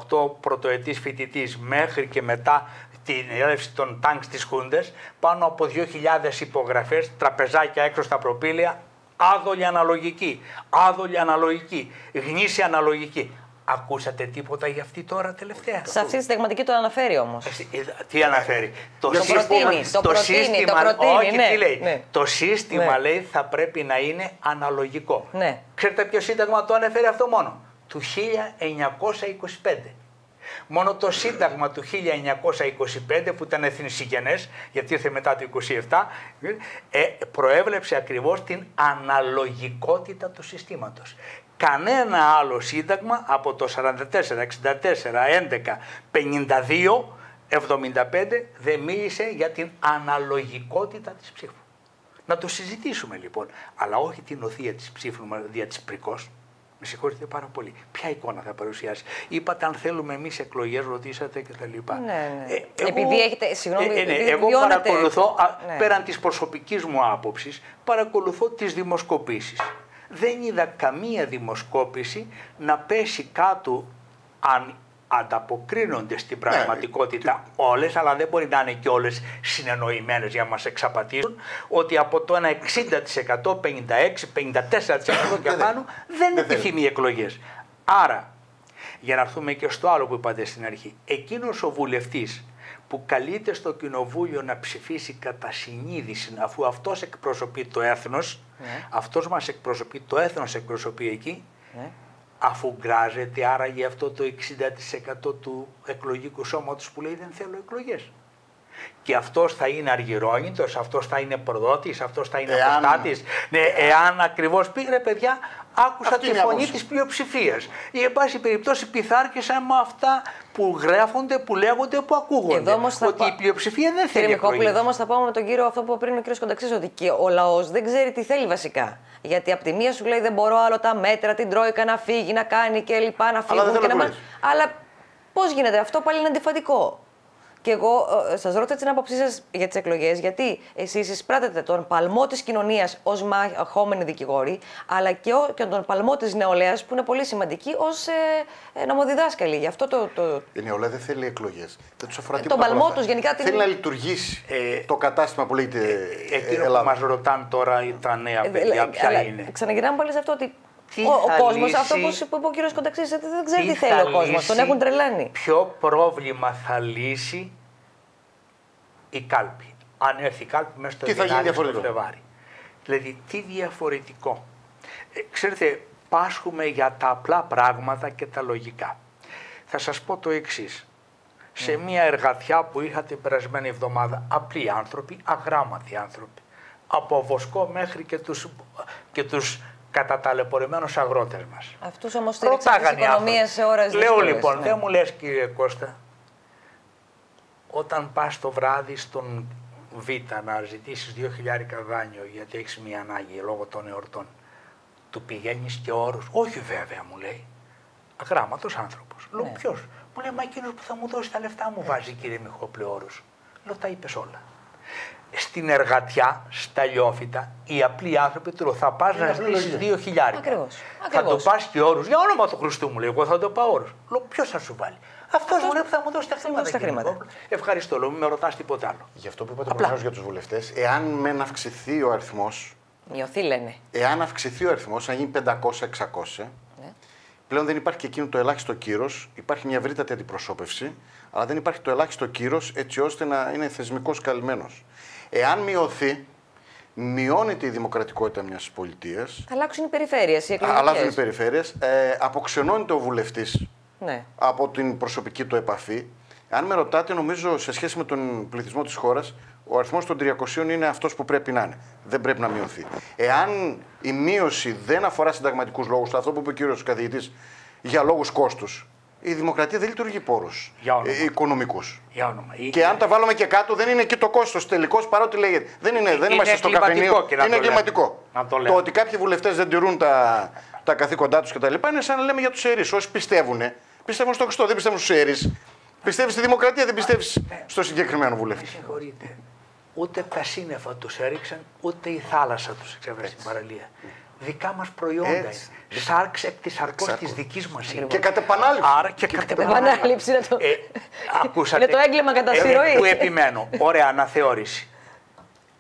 58 πρωτοετής φοιτητής μέχρι και μετά την έλευση των τάγκς της Χούντες, πάνω από 2.000 υπογραφές, τραπεζάκια έξω στα προπήλαια, άδολη αναλογική, άδολη αναλογική, γνήσια αναλογική. Ακούσατε τίποτα για αυτή τώρα τελευταία? Σε αυτή τη συνταγματική το αναφέρει όμως. Τι αναφέρει? Το σύστημα, όχι, τι λέει. Το σύστημα λέει θα πρέπει να είναι αναλογικό. Ναι. Ξέρετε ποιο σύνταγμα το αναφέρει αυτό μόνο? Του 1925. Μόνο το Σύνταγμα του 1925 που ήταν εθνισυγενές, γιατί ήρθε μετά το 1927, προέβλεψε ακριβώς την αναλογικότητα του συστήματος. Κανένα άλλο σύνταγμα από το 44, 64, 11, 52, 75 δεν μίλησε για την αναλογικότητα της ψήφου. Να το συζητήσουμε λοιπόν, αλλά όχι την οθεία της ψήφου δια της πρικός. Με συγχωρείτε πάρα πολύ. Ποια εικόνα θα παρουσιάσει? Είπατε αν θέλουμε εμείς εκλογές, ρωτήσατε κτλ. Ναι. Επειδή έχετε, συγγνώμη, εγώ παρακολουθώ, πέραν της προσωπικής μου άποψης, παρακολουθώ τις δημοσκοπήσεις. Δεν είδα καμία δημοσκόπηση να πέσει κάτω αν ανταποκρίνονται στην πραγματικότητα όλες, αλλά δεν μπορεί να είναι και όλες συνεννοημένες για να μας εξαπατήσουν, ότι από το ένα 60%, 56%, 54% και πάνω δεν επιθυμεί εκλογές. Άρα, για να έρθουμε και στο άλλο που είπατε στην αρχή, εκείνος ο βουλευτής που καλείται στο κοινοβούλιο να ψηφίσει κατά συνείδηση, αφού αυτός εκπροσωπεί το έθνος, αυτός μας εκπροσωπεί, το έθνος εκπροσωπεί εκεί, αφού γκράζεται άραγε αυτό το 60% του εκλογικού σώματος που λέει δεν θέλω εκλογές. Και αυτός θα είναι αργυρώνητος, αυτός θα είναι προδότης, αυτός θα είναι αποστάτης. Ναι, εάν ακριβώς πήγε, παιδιά, άκουσα τη φωνή της πλειοψηφίας. Ή εν πάση περιπτώσει πειθάρχησα με αυτά που γράφονται, που λέγονται, που ακούγονται. Ότι η πλειοψηφία δεν θέλει εκλογές. Εδώ όμως θα πάμε με τον κύριο αυτό που είπε πριν ο κύριος Κονταξής, ότι και ο λαός δεν ξέρει τι θέλει βασικά. Γιατί από τη μία σου λέει δεν μπορώ άλλο τα μέτρα, την Τρόικα να φύγει, να κάνει και λοιπά, να φύγουν και να μάθουν. Αλλά πώς γίνεται αυτό, πάλι είναι αντιφατικό. Και εγώ σας ρώτησα την άποψή σας για τις εκλογές, γιατί εσείς εισπράτετε τον παλμό της κοινωνίας ως μαχόμενοι δικηγόροι, αλλά και τον παλμό της νεολαίας που είναι πολύ σημαντική ως νομοδιδάσκαλοι. Γι' αυτό η νεολαία δεν θέλει εκλογές. Δεν τους αφορά τίποτα. Τον παλμό τους γενικά. Θέλει να λειτουργήσει το κατάστημα που λέγεται εκείνο που μας ρωτάνε τώρα τα νέα παιδιά, ποια είναι. Ξαναγυρνάμε πάλι σε αυτό ότι ο κόσμος, αυτό που είπε ο κύριος Κονταξής, δεν ξέρει τι θέλει ο κόσμος, τον έχουν τρελάνει. Ποιο πρόβλημα θα λύσει η κάλπη, αν έρθει η κάλπη μέσα στο Φλεβάρι. Δηλαδή, τι διαφορετικό. Ξέρετε, πάσχουμε για τα απλά πράγματα και τα λογικά. Θα σας πω το εξής. Σε μια εργατιά που είχα την περασμένη εβδομάδα, απλοί άνθρωποι, αγράμματοι άνθρωποι, από Βοσκό μέχρι και τους καταταλαιπωρημένους αγρότες μας. Αυτούς όμως στήριξαν τις οικονομίες σε ώρες δύσκολες. Λέω λοιπόν, δεν μου λες κύριε Κώστα, όταν πας το βράδυ στον Β να ζητήσεις 2.000 δάνειο γιατί έχεις μια ανάγκη λόγω των εορτών, του πηγαίνεις και όρους? Όχι βέβαια, μου λέει. Αγράμματος άνθρωπος. Λέω ποιος? Μου λέει, μα εκείνος που θα μου δώσει τα λεφτά μου βάζει κύριε Μιχόπλε όρους. Λέω, τα είπες όλα. Στην εργατιά, στα λιόφυτα, οι απλοί άνθρωποι του θα πας να ζητήσεις 2.000. Ακριβώς. Θα το πας και όρους. Για όνομα του Χριστού, μου λέει, εγώ θα το πάω όρους. Λέω, ποιος θα σου βάλει? Αυτός μου λέει που θα μου δώσει τα χρήματα. Ευχαριστώ, λέω, μην με ρωτάς τίποτα άλλο. Γι' αυτό που είπατε προηγουμένως για τους βουλευτές, εάν μεν αυξηθεί ο αριθμός. Μειωθεί, λένε. Εάν αυξηθεί ο αριθμός, να γίνει 500-600, πλέον δεν υπάρχει και εκείνο το ελάχιστο κύρος. Υπάρχει μια ευρύτατη αντιπροσώπευση, αλλά δεν υπάρχει το ελάχιστο κύρος έτσι ώστε να είναι θεσμικός καλυμμένος. Εάν μειωθεί, μειώνεται η δημοκρατικότητα μιας πολιτείας. Θα αλλάξουν οι περιφέρειες, οι εκλογικές. Αλλάζουν οι περιφέρειες. Αποξενώνεται ο βουλευτής από την προσωπική του επαφή. Αν με ρωτάτε, νομίζω σε σχέση με τον πληθυσμό της χώρας, ο αριθμός των 300 είναι αυτός που πρέπει να είναι. Δεν πρέπει να μειωθεί. Εάν η μείωση δεν αφορά συνταγματικούς λόγους, αυτό που είπε ο κύριος καθηγητής, για λόγους κόστους, η δημοκρατία δεν λειτουργεί πόρους οικονομικούς. Και αν τα βάλουμε και κάτω, δεν είναι και το κόστος τελικώς, παρότι λέγεται. Δεν είμαστε στο καφενείο. Είναι εγκληματικό. Το ότι κάποιοι βουλευτές δεν τηρούν τα καθήκοντά τους κτλ. Είναι σαν να λέμε για τους ιερείς. Όσοι πιστεύουν στο Χριστό, δεν πιστεύουν στους ιερείς. Πιστεύεις στη δημοκρατία, δεν πιστεύεις στο συγκεκριμένο βουλευτή. Συγχωρείτε. Ούτε τα σύννεφα τους έριξαν, ούτε η θάλασσα τους εξέβρασε στην παραλία. Δικά μας προϊόντα. Σάρξ εκ της αρκός της δικής μας είναι. Και κατ' επανάληψη. Άρα και κατ' επανάληψη. Ακούσατε. Είναι το έγκλημα κατά συρροή. Που επιμένω. Ωραία αναθεώρηση.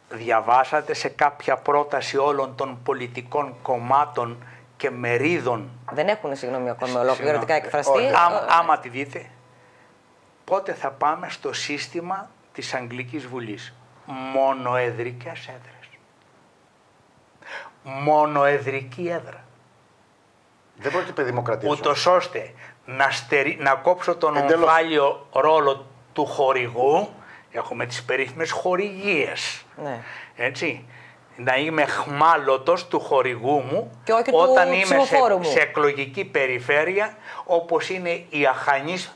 Διαβάσατε σε κάποια πρόταση όλων των πολιτικών κομμάτων και μερίδων. Δεν έχουν, συγγνώμη, ακόμα ολοκληρωτικά εκφραστεί. Άμα τη δείτε, πότε θα πάμε στο σύστημα της Αγγλικής Βουλής? Μονοεδρικές έδρες. Μονοεδρική έδρα. Δεν πρόκειται περί δημοκρατίας. Ούτως ώστε να κόψω τον ομφάλιο ρόλο του χορηγού. Έχουμε τις περίφημες χορηγίες. Ναι. Έτσι. Να είμαι χμάλωτος του χορηγού μου και όχι όταν του είμαι μου. σε εκλογική περιφέρεια, όπως είναι η Αχανής.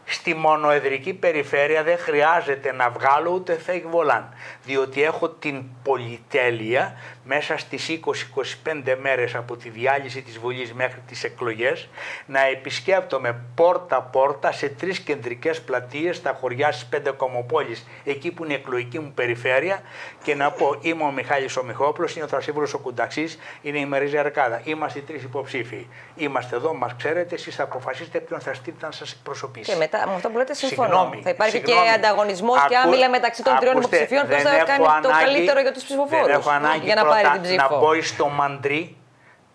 Στη μονοεδρική περιφέρεια δεν χρειάζεται να βγάλω ούτε fake volant, διότι έχω την πολυτέλεια μέσα στις 20-25 μέρες από τη διάλυση της Βουλής μέχρι τις εκλογές να επισκέπτομαι πόρτα-πόρτα σε 3 κεντρικές πλατείες στα χωριά στις 5 κομμοπόλεις, εκεί που είναι η εκλογική μου περιφέρεια, και να πω: είμαι ο Μιχάλης ο Μιχόπουλος, είναι ο Θρασίβουλος ο Κουνταξής, είναι η Μαρίζα Αρκάδα. Είμαστε οι 3 υποψήφιοι. Είμαστε εδώ, μας ξέρετε, εσείς θα αποφασίσετε ποιον θα στείλετε να σας εκπροσωπήσει. Και μετά, με αυτό που λέτε, συμφωνώ. Θα υπάρχει και ανταγωνισμός και άμυλα μεταξύ των 3 υποψηφίων. Ποιος θα κάνει το καλύτερο για τους ψηφοφόρους. Δεν έχω ανάγκη για να πάρει την ψήφο. Να μπω στο μαντρί.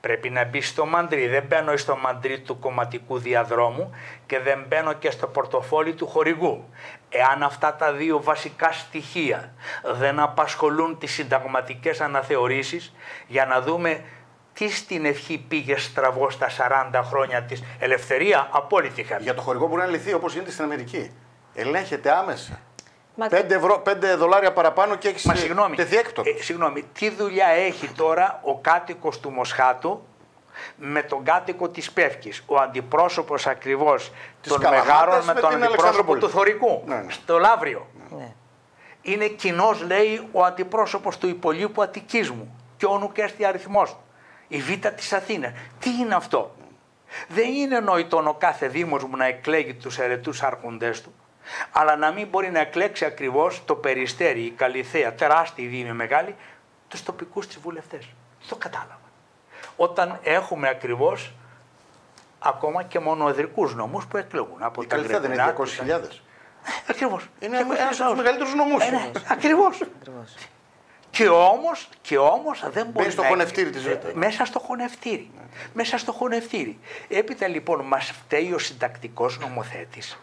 Πρέπει να μπει στο μαντρί. Δεν μπαίνω στο μαντρί του κομματικού διαδρόμου και δεν μπαίνω και στο πορτοφόλι του χορηγού. Εάν αυτά τα 2 βασικά στοιχεία δεν απασχολούν τις συνταγματικές αναθεωρήσεις, για να δούμε τι στην ευχή πήγε στραβό στα 40 χρόνια της, ελευθερία απόλυτη χάρη. Για το χορηγό μπορεί να λυθεί όπως γίνεται στην Αμερική. Ελέγχεται άμεσα. 5 δολάρια παραπάνω και έχεις τεθεί έκτοτε. Συγγνώμη, τι δουλειά έχει τώρα ο κάτοικος του Μοσχάτου με τον κάτοικο της Πεύκης, ο αντιπρόσωπος ακριβώς των Μεγάρων με τον αντιπρόσωπο του Θωρικού, στο Λαύριο. Ναι. Είναι κοινός, λέει, ο αντιπρόσωπος του υπολείπου Αττικής μου και ο νουκέστη αριθμός. Η Β' της Αθήνας. Τι είναι αυτό? Δεν είναι νοητόν ο κάθε δήμος μου να εκλέγει τους αιρετούς άρχοντές του, αλλά να μην μπορεί να εκλέξει ακριβώς το Περιστέρι, η Καλιθέα, τεράστιοι δήμοι μεγάλοι, τους τοπικούς της βουλευτές. Το κατάλαβα. Όταν έχουμε ακριβώς ακόμα και μονοεδρικούς νομούς που εκλέγουν από η τα Καλιθέα δεν είναι 200.000. Ακριβώς. Είναι ένας από τους μεγαλύτερους νομούς. Ακριβώς. Και όμως δεν μπορεί στο χωνευτήρι της ζωή. Μέσα στο χωνευτήρι. Μέσα στο χωνευτήρι. Έπειτα λοιπόν μας φταίει ο συντακτικός νομοθέτης.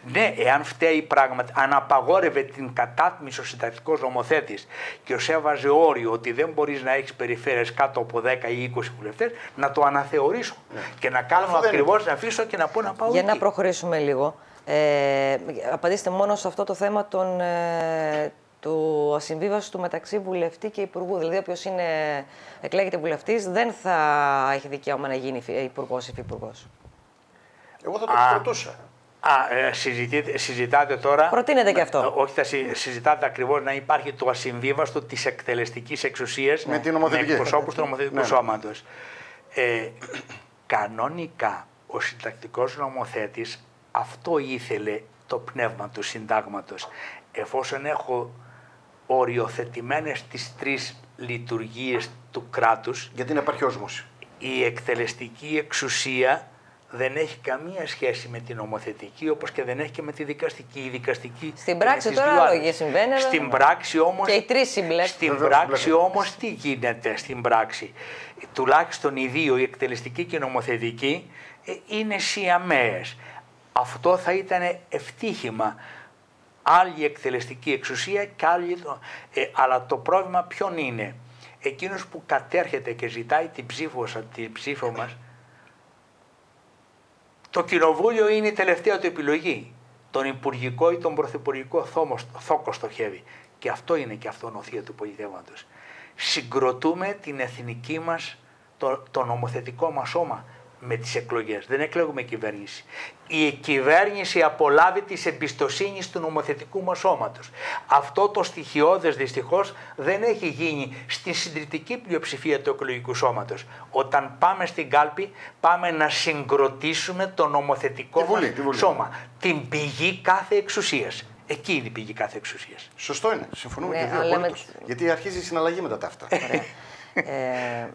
Ναι, εάν φταίει πράγματι, αν απαγόρευε την κατάτμιση ο συντακτικός νομοθέτης και ως έβαζε όριο ότι δεν μπορείς να έχεις περιφέρειες κάτω από 10 ή 20 βουλευτές, να το αναθεωρήσω και να κάνω ακριβώς, να αφήσω και να πω να πάω για εκεί. να προχωρήσουμε λίγο. Απαντήστε μόνο σε αυτό το θέμα του ασυμβίβαστου μεταξύ βουλευτή και υπουργού. Δηλαδή, όποιος εκλέγεται βουλευτής δεν θα έχει δικαίωμα να γίνει υπουργός ή υφυπουργός. Εγώ θα το ρωτούσα. Συζητάτε τώρα. Προτείνετε και αυτό. Όχι, θα συζητάτε ακριβώς να υπάρχει το ασυμβίβαστο της εκτελεστικής εξουσίας με εκπροσώπους του νομοθετικού σώματος. Κανονικά ο συντακτικός νομοθέτης αυτό ήθελε το πνεύμα του συντάγματος. Εφόσον έχω οριοθετημένες τις 3 λειτουργίες του κράτους, γιατί να υπάρχει όσμωση. Η εκτελεστική εξουσία δεν έχει καμία σχέση με την νομοθετική, όπως και δεν έχει και με τη δικαστική. Η δικαστική στην πράξη τώρα άλλο συμβαίνει. Στην πράξη όμως, και οι 3 συμπλέκονται. Στην πράξη όμως τι γίνεται στην πράξη? Τουλάχιστον οι 2, η εκτελεστική και η νομοθετική, είναι σιαμαίες. Αυτό θα ήταν ευτύχημα. Άλλη εκτελεστική εξουσία και άλλη. Αλλά το πρόβλημα ποιον είναι? Εκείνος που κατέρχεται και ζητάει την ψήφο μας. Το κοινοβούλιο είναι η τελευταία του επιλογή. Τον υπουργικό ή τον πρωθυπουργικό θόκο στοχεύει. Και αυτό είναι και αυτονοθεία του πολιτεύματος. Συγκροτούμε την εθνική μας, το νομοθετικό μας σώμα με τις εκλογές. Δεν εκλέγουμε κυβέρνηση. Η κυβέρνηση απολάβει της εμπιστοσύνης του νομοθετικού μας σώματος. Αυτό το στοιχειώδες δυστυχώς δεν έχει γίνει στη συντριπτική πλειοψηφία του εκλογικού σώματος. Όταν πάμε στην κάλπη, πάμε να συγκροτήσουμε το νομοθετικό μας σώμα. Την πηγή κάθε εξουσίας. Εκεί είναι η πηγή κάθε εξουσίας. Σωστό είναι. Συμφωνούμε και δύο απολύτως. Γιατί αρχίζει η συναλλαγή μετά τα αυτά.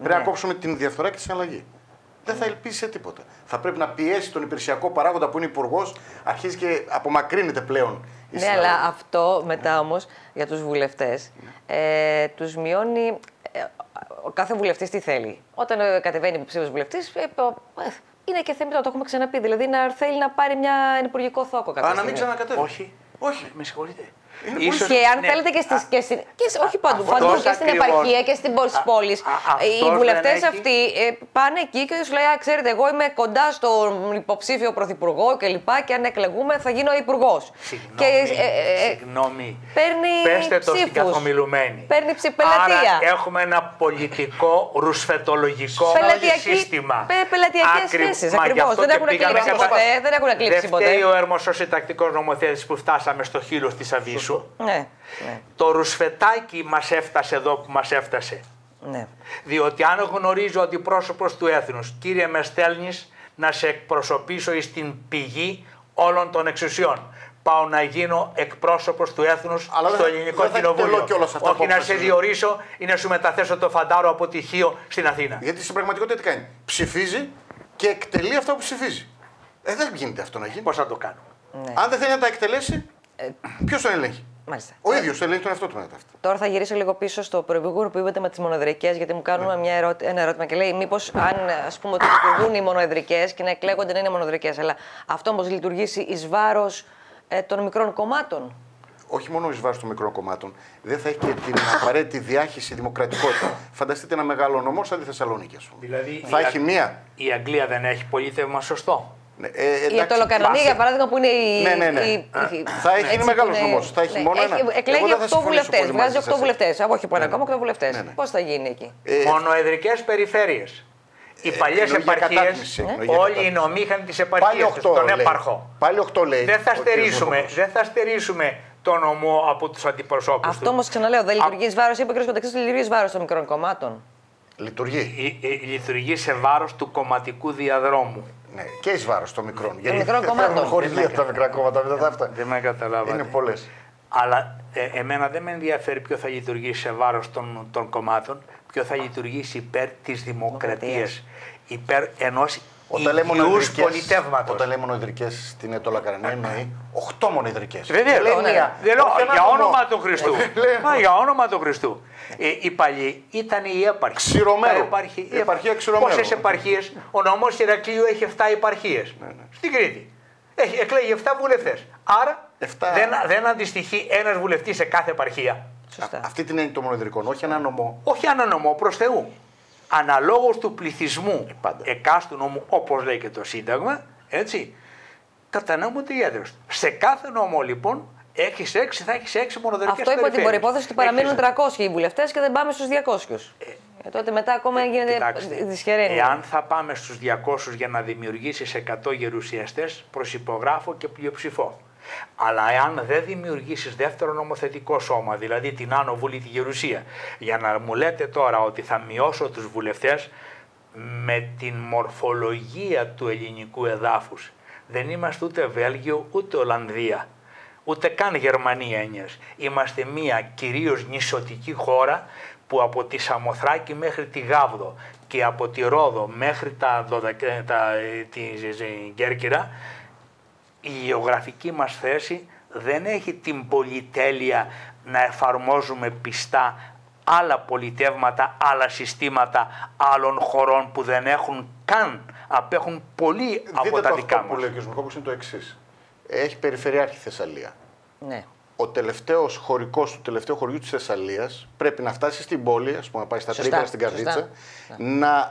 Πρέπει να κόψουμε την διαφθορά και τη συναλλαγή. Δεν θα ελπίσει σε τίποτα. Θα πρέπει να πιέσει τον υπηρεσιακό παράγοντα που είναι υπουργός, αρχίζει και απομακρύνεται πλέον. Ναι, αλλά αυτό μετά όμως για τους βουλευτές τους μειώνει. Ο κάθε βουλευτής τι θέλει? Όταν κατεβαίνει υποψήφιος βουλευτής, είναι και θέμητο, το έχουμε ξαναπεί. Δηλαδή να θέλει να πάρει ένα υπουργικό θόκο κάποια στιγμή. Να μην ξανακατέβει. Όχι. Με συγχωρείτε. Και αν θέλετε όχι παντού, και στην επαρχία και στην πόλη. Οι βουλευτές αυτοί πάνε εκεί και σου λέει: ξέρετε, εγώ είμαι κοντά στον υποψήφιο πρωθυπουργό κλπ. Και αν εκλεγούμε θα γίνω υπουργός. Συγγνώμη. Παίρνει ψήφους. Παίρνει πελατεία. Άρα έχουμε ένα πολιτικό ρουσφετολογικό σύστημα. Πελατειακές σχέσεις. Ακριβώς. Δεν έχουν εκλείψει ποτέ. Δεν φταίει ο ερμοσός συντακτικός νομοθέτης που φτάσαμε στο χείλος της Αβύσσου. Ναι. Το ρουσφετάκι μας έφτασε εδώ που μας έφτασε. Ναι. Διότι αν γνωρίζω ότι πρόσωπος του έθνους, κύριε με στέλνεις να σε εκπροσωπήσω στην πηγή όλων των εξουσιών. Πάω να γίνω εκπρόσωπος του έθνους στο ελληνικό κοινοβούλιο. Όχι να σε διορίσω ή να σου μεταθέσω το φαντάρο από τυχείο στην Αθήνα. Γιατί στην πραγματικότητα τι κάνει? Ψηφίζει και εκτελεί αυτό που ψηφίζει. Δεν γίνεται αυτό να γίνει. Πώς θα το κάνω? Ναι. Αν δεν θέλει να τα εκτελέσει, ποιος τον ελέγχει? Μάλιστα. Ο ίδιος ελέγχει τον εαυτό του μετά. Τώρα θα γυρίσω λίγο πίσω στο προηγούμενο που είπατε με τις μονοεδρικές, γιατί μου κάνουν ένα ερώτημα και λέει: μήπως αν ας πούμε ότι λειτουργούν οι μονοεδρικές και να εκλέγονται να είναι μονοεδρικές, αλλά αυτό όμως λειτουργήσει εις βάρος των μικρών κομμάτων? Όχι μόνο εις βάρος των μικρών κομμάτων, δεν θα έχει και την απαραίτητη διάχυση δημοκρατικότητα. Φανταστείτε ένα μεγάλο νομό σαν τη Θεσσαλονίκη, ας πούμε. Δηλαδή, θα έχει μία. Η Αγγλία δεν έχει πολίτευμα σωστό. Η Αττολοκαρονία, για παράδειγμα, που είναι η. Θα έχει, είναι μεγάλο νομό. Θα έχει μόνο ένα. Εκλέγει 8 βουλευτές. Βγάζει 8 βουλευτές. Όχι από ένα κόμμα, 8 βουλευτές. Πώς θα γίνει εκεί? Μονοεδρικές περιφέρειες. Οι παλιές επαρχίες, όλοι οι νομοί είχαν τις επαρχίες τους, τον έπαρχο. Πάλι 8 λέει. Δεν θα στερήσουμε το νομό από τους αντιπροσώπους. Αυτό όμως ξαναλέω, δεν λειτουργεί εις βάρος, είπε ο κ. Κονταξής, λειτουργεί εις βάρος των μικρών κομμάτων. Λειτουργεί. Λειτουργεί σε βάρος του κομματικού διαδρόμου. Ναι, και εις βάρος των μικρών. Των μικρών κομμάτων. Χορηγία τα μικρά κόμματα, μετά αυτά. Δεν με καταλάβατε. Είναι πολλές. Αλλά εμένα δεν με ενδιαφέρει ποιο θα λειτουργήσει σε βάρος των κομμάτων, ποιο θα λειτουργήσει υπέρ της δημοκρατίας, υπέρ ενός υγιούς πολιτεύματος. Όταν λέει μονοεδρικές στην Αττολοκαρονία εννοεί 8 μονοεδρικές. Δεν λέω, για όνομα του Χριστού. Για όνομα του Χριστού. Οι παλιοί ήταν η έπαρχη. Ξηρωμέρου. Επαρχία Ξηρωμέρου. Πόσες επαρχίες? Ο νομός Ηρακλείου έχει 7 επαρχίες. Στην Κρήτη. Εκλέγει 7 βουλευτές. Άρα δεν αντιστοιχεί ένας βουλευτής σε κάθε επαρχία. Αυτή την έννοια των μονοεδρικών, όχι ένα νομό. Όχι ένα νομό, προς Θεού. Αναλόγως του πληθυσμού εκάστου νομού, όπως λέει και το Σύνταγμα, έτσι, κατανέμονται οι έδρες. Σε κάθε νομό λοιπόν έχεις 6, θα έχεις 6 μονοεδρικές περιφέρειες. Αυτό υπό την προϋπόθεση ότι παραμείνουν 300 οι βουλευτές και δεν πάμε στους 200. Τότε μετά ακόμα γίνεται δυσχεραίνει. Εάν θα πάμε στους 200 για να δημιουργήσεις 100 γερουσιαστές, προσυπογράφω και πλειοψηφώ. Αλλά εάν δεν δημιουργήσεις δεύτερο νομοθετικό σώμα, δηλαδή την Άνω Βουλή, τη Γερουσία, για να μου λέτε τώρα ότι θα μειώσω τους βουλευτές με την μορφολογία του ελληνικού εδάφους, δεν είμαστε ούτε Βέλγιο ούτε Ολλανδία, ούτε καν Γερμανία έννοιας. Είμαστε μια κυρίως νησιωτική χώρα που από τη Σαμοθράκη μέχρι τη Γάβδο και από τη Ρόδο μέχρι τη Κέρκυρα, η γεωγραφική μας θέση δεν έχει την πολυτέλεια να εφαρμόζουμε πιστά άλλα πολιτεύματα, άλλα συστήματα άλλων χωρών που δεν έχουν καν, απέχουν πολύ από τα δικά μας. Αυτό που λέει ο κ. Μιχόπουλος είναι το εξής. Έχει περιφερειάρχη Θεσσαλία. Ναι. Ο τελευταίος χωρικός του τελευταίου χωριού της Θεσσαλίας πρέπει να φτάσει στην πόλη, ας πούμε, να πάει στα Τρίπλα, στην Καρδίτσα,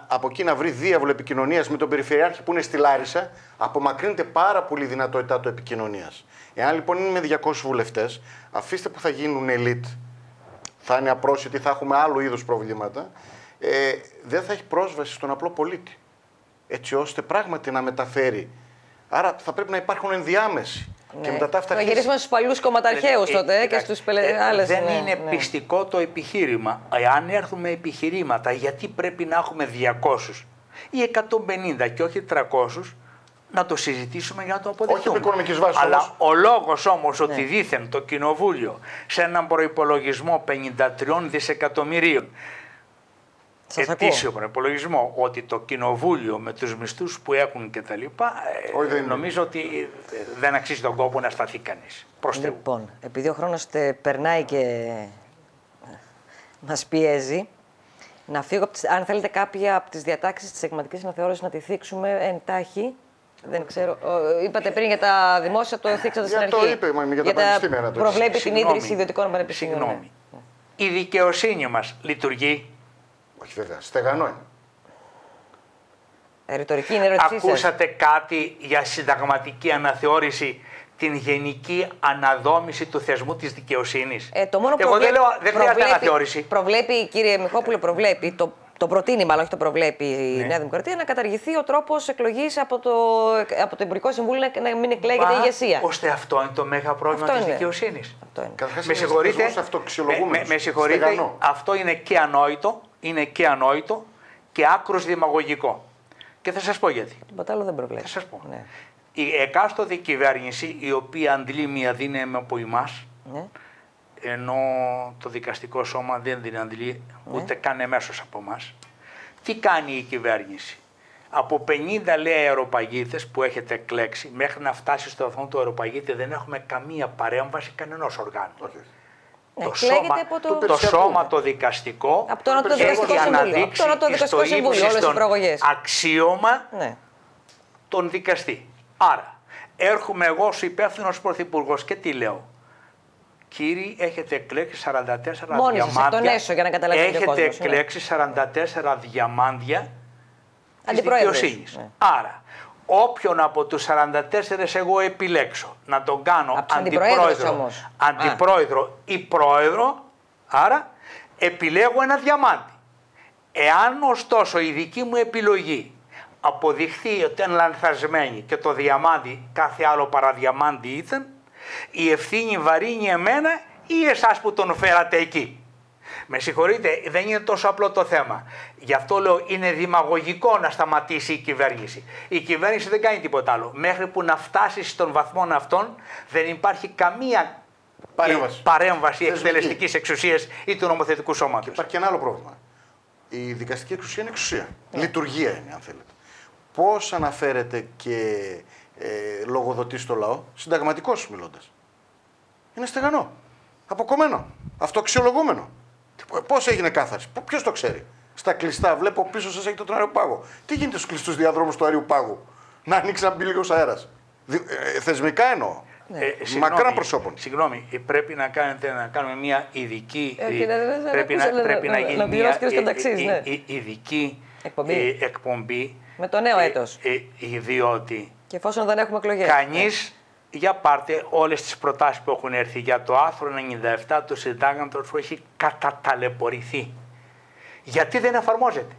από εκεί να βρει διάβλο επικοινωνίας με τον περιφερειάρχη που είναι στη Λάρισα. Απομακρύνεται πάρα πολύ η δυνατότητά του επικοινωνίας. Εάν λοιπόν είναι με 200 βουλευτές, αφήστε που θα γίνουν ελίτ, θα είναι απρόσιτοι, θα έχουμε άλλου είδους προβλήματα, δεν θα έχει πρόσβαση στον απλό πολίτη. Έτσι ώστε πράγματι να μεταφέρει. Άρα θα πρέπει να υπάρχουν ενδιάμεσοι. Ναι. Και μετά θα γυρίσουμε στους παλιούς κομματαρχαίους τότε και στους άλλες. Δεν είναι πιστικό το επιχείρημα. Εάν έρθουμε επιχειρήματα, γιατί πρέπει να έχουμε 200 ή 150 και όχι 300, να το συζητήσουμε για να το αποδεχτούμε. Όχι επί οικονομικής βάσης. Αλλά ο λόγος όμως ότι δήθεν το Κοινοβούλιο σε έναν προϋπολογισμό 53 δισεκατομμυρίων, ετήσιο προϋπολογισμό, ότι το Κοινοβούλιο με τους μισθούς που έχουν και τα λοιπά, νομίζω ότι δεν αξίζει τον κόπο να σταθεί κανείς. Λοιπόν, επειδή ο χρόνος περνάει και μας πιέζει, να φύγω, αν θέλετε κάποια από τις διατάξεις της εγκληματικής αναθεώρησης να τη θίξουμε εντάχει. Δεν ξέρω. Είπατε πριν για τα δημόσια, το θίξατε στην αρχή. Το είπε, για τα πανεπιστήμια. Προβλέπει την ίδρυση ιδιωτικών πανεπιστήμιων. Συγγνώμη. Η δικαιοσύνη μας λειτουργεί? Όχι βέβαια, στεγανό είναι. Ρητορική είναι ερώτησή σας. Ακούσατε κάτι για συνταγματική αναθεώρηση, την γενική αναδόμηση του θεσμού της δικαιοσύνης? Το μόνο Εγώ δεν λέω, δεν χρειάζεται αναθεώρηση. Προβλέπει, κύριε Μιχόπουλε, προβλέπει, το προτείνει μάλλον, όχι το προβλέπει η Νέα Δημοκρατία, να καταργηθεί ο τρόπος εκλογής από το Υπουργικό Συμβούλιο, να μην εκλέγεται η ηγεσία. Ώστε αυτό είναι το μέγα πρόβλημα της δικαιοσύνης. Με συγχωρείτε, αυτό είναι και ανόητο και άκρως δημαγωγικό. Και θα σας πω γιατί. Τίποτα άλλο δεν προβλέπει. Θα σας πω. Ναι. Η εκάστοτε κυβέρνηση, η οποία αντλεί μια δύναμη από εμάς, Ναι. ενώ το δικαστικό σώμα δεν την αντλεί ούτε καν εμέσως από εμάς, τι κάνει η κυβέρνηση? Από 50 λέει αεροπαγίτες που έχετε εκλέξει, μέχρι να φτάσει στο βαθμό του αεροπαγίτη δεν έχουμε καμία παρέμβαση κανενός οργάνου. Okay. Το σώμα το δικαστικό από το έχει αναδείξει στο ύψος των αξίωμα τον δικαστή. Άρα, έρχομαι εγώ ως υπεύθυνος πρωθυπουργός και τι λέω? Κύριοι, έχετε εκλέξει 44 διαμάντια. Έχετε εκλέξει 44 διαμάντια της δικαιοσύνης. Ναι. Άρα, όποιον από τους 44 εγώ επιλέξω να τον κάνω αντιπρόεδρο ή πρόεδρο, άρα επιλέγω ένα διαμάντι. Εάν ωστόσο η δική μου επιλογή αποδειχθεί ότι είναι λανθασμένη και το διαμάντι κάθε άλλο παραδιαμάντι ήταν, η ευθύνη βαρύνει εμένα ή εσάς που τον φέρατε εκεί? Με συγχωρείτε, δεν είναι τόσο απλό το θέμα. Γι' αυτό λέω είναι δημαγωγικό να σταματήσει η κυβέρνηση. Η κυβέρνηση δεν κάνει τίποτα άλλο. Μέχρι που να φτάσει στον βαθμό αυτόν δεν υπάρχει καμία παρέμβαση εκτελεστικής εξουσίας ή του νομοθετικού σώματος. Και υπάρχει και ένα άλλο πρόβλημα. Η δικαστική εξουσία είναι εξουσία. Λειτουργία είναι, αν θέλετε. Πώς αναφέρεται και λογοδοτεί στο λαό, συνταγματικός μιλώντας? Είναι στεγανό. Αποκομμένο. Αυτοαξιολογούμενο. Πώς έγινε κάθαρση? Ποιος το ξέρει? Στα κλειστά, βλέπω πίσω σας έχετε τον Αριοπάγο. Τι γίνεται στους κλειστούς διαδρόμους του Αριοπάγου? Να ανοίξει να μπει λίγος αέρας. Θεσμικά εννοώ. Μακράν προσώπων. Συγγνώμη, πρέπει να κάνουμε μια ειδική. Πρέπει να γίνει μια ειδική εκπομπή. Με το νέο έτος. Διότι. Και εφόσον δεν έχουμε εκλογές. Κανείς. Για πάρτε όλες τις προτάσεις που έχουν έρθει για το άρθρο 97 του συντάγματος που έχει καταταλαιπωρηθεί. Γιατί δεν εφαρμόζεται?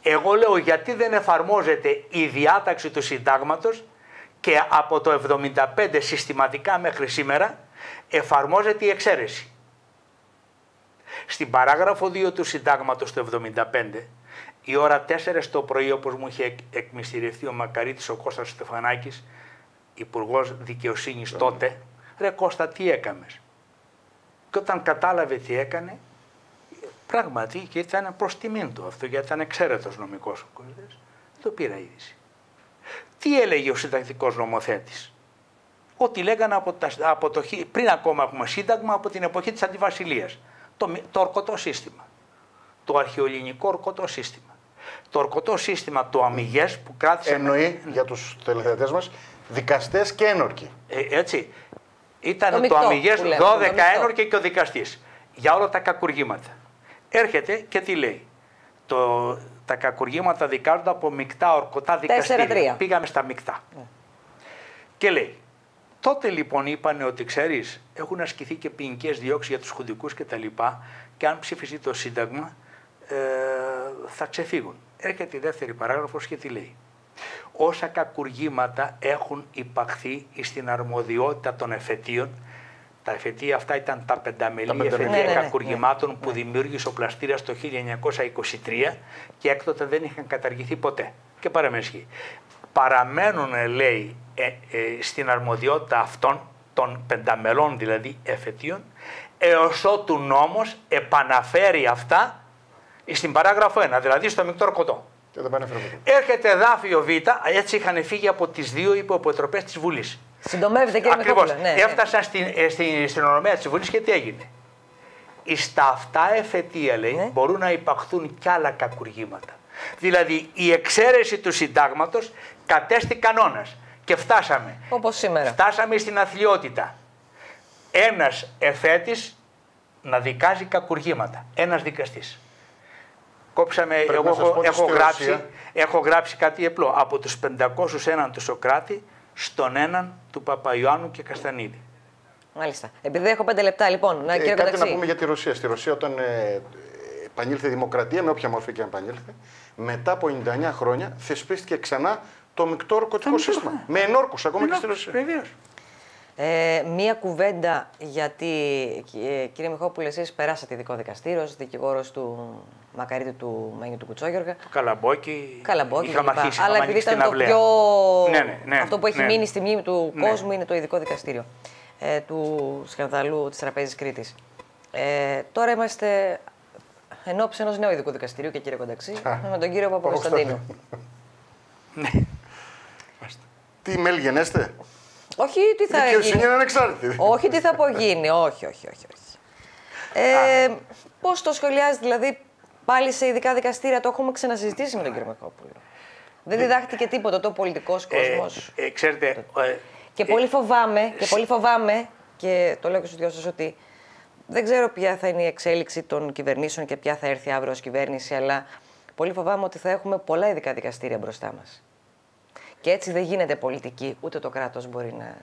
Εγώ λέω γιατί δεν εφαρμόζεται η διάταξη του συντάγματος και από το 75 συστηματικά μέχρι σήμερα εφαρμόζεται η εξαίρεση. Στην παράγραφο 2 του συντάγματος του 75, η ώρα 4 το πρωί, όπως μου είχε εκμυστηρευτεί ο Μακαρίτης ο Κώστας Στεφανάκης, Υπουργός Δικαιοσύνης τότε, ρε Κώστα, τι έκαμες? Και όταν κατάλαβε τι έκανε, πράγματι και ήταν προς τιμήν του αυτό, γιατί ήταν εξαίρετος νομικός ο Κώστας, το πήρα είδηση. Τι έλεγε ο συντακτικός νομοθέτης? Ότι λέγανε πριν ακόμα έχουμε σύνταγμα, από την εποχή της Αντιβασιλείας. Το ορκωτό σύστημα. Το αρχαιοελληνικό ορκωτό σύστημα. Το ορκωτό σύστημα του αμυγές που κράτησε. Εννοεί για τους τηλεθεατές μας δικαστές και ένορκοι. Έτσι. Ήταν το αμυγές 12 ένορκοι και ο δικαστής. Για όλα τα κακουργήματα. Έρχεται και τι λέει? Τα κακουργήματα δικάζονται από μεικτά ορκωτά δικαστήρια. Πήγαμε στα μεικτά. Και λέει, τότε λοιπόν είπανε ότι ξέρεις, έχουν ασκηθεί και ποινικές διώξεις για τους χουντικούς κτλ. Και αν ψηφιστεί το Σύνταγμα θα ξεφύγουν. Έρχεται η δεύτερη παράγραφος και τι λέει? Όσα κακουργήματα έχουν υπαχθεί στην αρμοδιότητα των εφετείων. Τα εφετεία αυτά ήταν τα πενταμελή εφετεία κακουργημάτων που δημιούργησε ο Πλαστήρας το 1923 και έκτοτε δεν είχαν καταργηθεί ποτέ. Και παραμέσχει. Παραμένουν, λέει, στην αρμοδιότητα αυτών των πενταμελών δηλαδή εφετείων, έως ότου νόμος επαναφέρει αυτά στην παράγραφο 1, δηλαδή στο μεικτό ορκωτό. Έρχεται εδάφιο Β, έτσι είχαν φύγει από τις δύο υποεπιτροπές της Βουλής. Συντομεύεται, κύριε Μιχόπουλε. Ακριβώς. Έφτασαν στην ονομαία της Βουλής και τι έγινε? στα αυτά εφετεία, λέει, μπορούν να υπαχθούν κι άλλα κακουργήματα. Δηλαδή η εξαίρεση του συντάγματος κατέστη κανόνας και φτάσαμε. Όπως σήμερα. Φτάσαμε στην αθλιότητα. Ένας εφέτης να δικάζει κακουργήματα. Ένας δικαστής. Κόψαμε, εγώ έχω γράψει κάτι απλό. Από τους 501 του Σωκράτη στον έναν του Παπαϊωάννου και Καστανίδη. Μάλιστα. Επειδή έχω 5 λεπτά, λοιπόν, κάτι να πούμε για τη Ρωσία. Στη Ρωσία, όταν επανήλθε η δημοκρατία, με όποια μορφή και αν επανήλθε, μετά από 99 χρόνια θεσπίστηκε ξανά το μεικτό ορκωτικό σύστημα. Με ενόρκους ακόμα και στη Ρωσία. Βεβαίως. Μία κουβέντα, γιατί κύριε Μιχόπουλε, εσείς περάσατε ειδικό δικαστήριο, ως δικηγόρος του Μακαρίτη του Μένιου του Κουτσόγιοργα. Το Καλαμπόκι. Είχαμε αρχίσει. Αλλά επειδή ήταν το πιο. Αυτό που έχει μείνει στη μνήμη του κόσμου είναι το ειδικό δικαστήριο του σκανδαλού της Τραπέζης Κρήτης. Τώρα είμαστε ενώπιση ενός νέου ειδικού δικαστηρίου και κύριε Κονταξή, με τον κύριο Παπακοσταντίνου. Ναι. Τι μέλη γενέστε? Όχι, τι θα γίνει. Δικαιοσύνη είναι ανεξάρτητη. Όχι, τι θα απογίνει. Όχι. Πώς το σχολιάζει, δηλαδή, πάλι σε ειδικά δικαστήρια, το έχουμε ξανασυζητήσει με τον κύριο Μιχόπουλο. Δεν διδάχτηκε τίποτα το πολιτικός κόσμος. Ξέρετε. Και πολύ φοβάμαι, και το λέω και στους δυο σας, ότι δεν ξέρω ποια θα είναι η εξέλιξη των κυβερνήσεων και ποια θα έρθει αύριο ως κυβέρνηση, αλλά πολύ φοβάμαι ότι θα έχουμε πολλά ειδικά δικαστήρια μπροστά μας. Και έτσι δεν γίνεται πολιτική, ούτε το κράτος μπορεί να...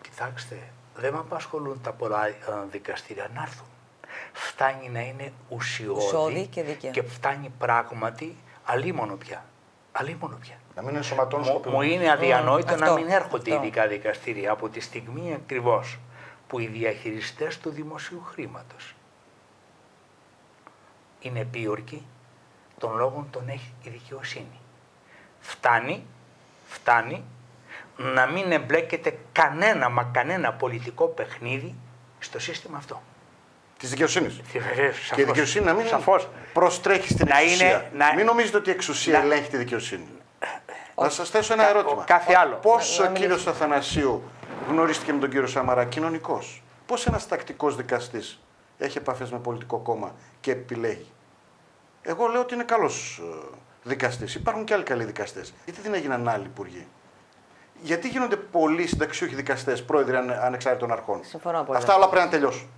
Κοιτάξτε, δεν με απασχολούν τα πολλά δικαστήρια να έρθουν. Φτάνει να είναι ουσιώδη και φτάνει πράγματι αλίμονο πια. Να μην ενσωματώνουν σκοπιμότητα. Μου είναι αδιανόητο να μην έρχονται ειδικά δικαστήρια από τη στιγμή ακριβώς που οι διαχειριστές του δημοσίου χρήματος είναι επίορκοι, των λόγων τον έχει η δικαιοσύνη. Φτάνει να μην εμπλέκεται κανένα πολιτικό παιχνίδι στο σύστημα αυτό. Της δικαιοσύνης. Και η δικαιοσύνη να μην προστρέχει στην εξουσία. Μην νομίζετε ότι η εξουσία ελέγχει τη δικαιοσύνη. Να σας θέσω ένα ερώτημα. Κάθε άλλο. Πώς ο κύριος Αθανασίου γνωρίστηκε με τον κύριο Σαμαρά κοινωνικός? Πώς ένας τακτικός δικαστής έχει επαφές με πολιτικό κόμμα και επιλέγει? Εγώ λέω ότι είναι καλός δικαστής. Υπάρχουν και άλλοι καλοί δικαστές. Γιατί δεν έγιναν άλλοι υπουργοί? Γιατί γίνονται πολλοί συνταξιούχοι δικαστές, πρόεδροι ανεξάρτητων αρχών? Συμφωνώ πολύ. Αυτά όλα πρέπει να τελειώσουν.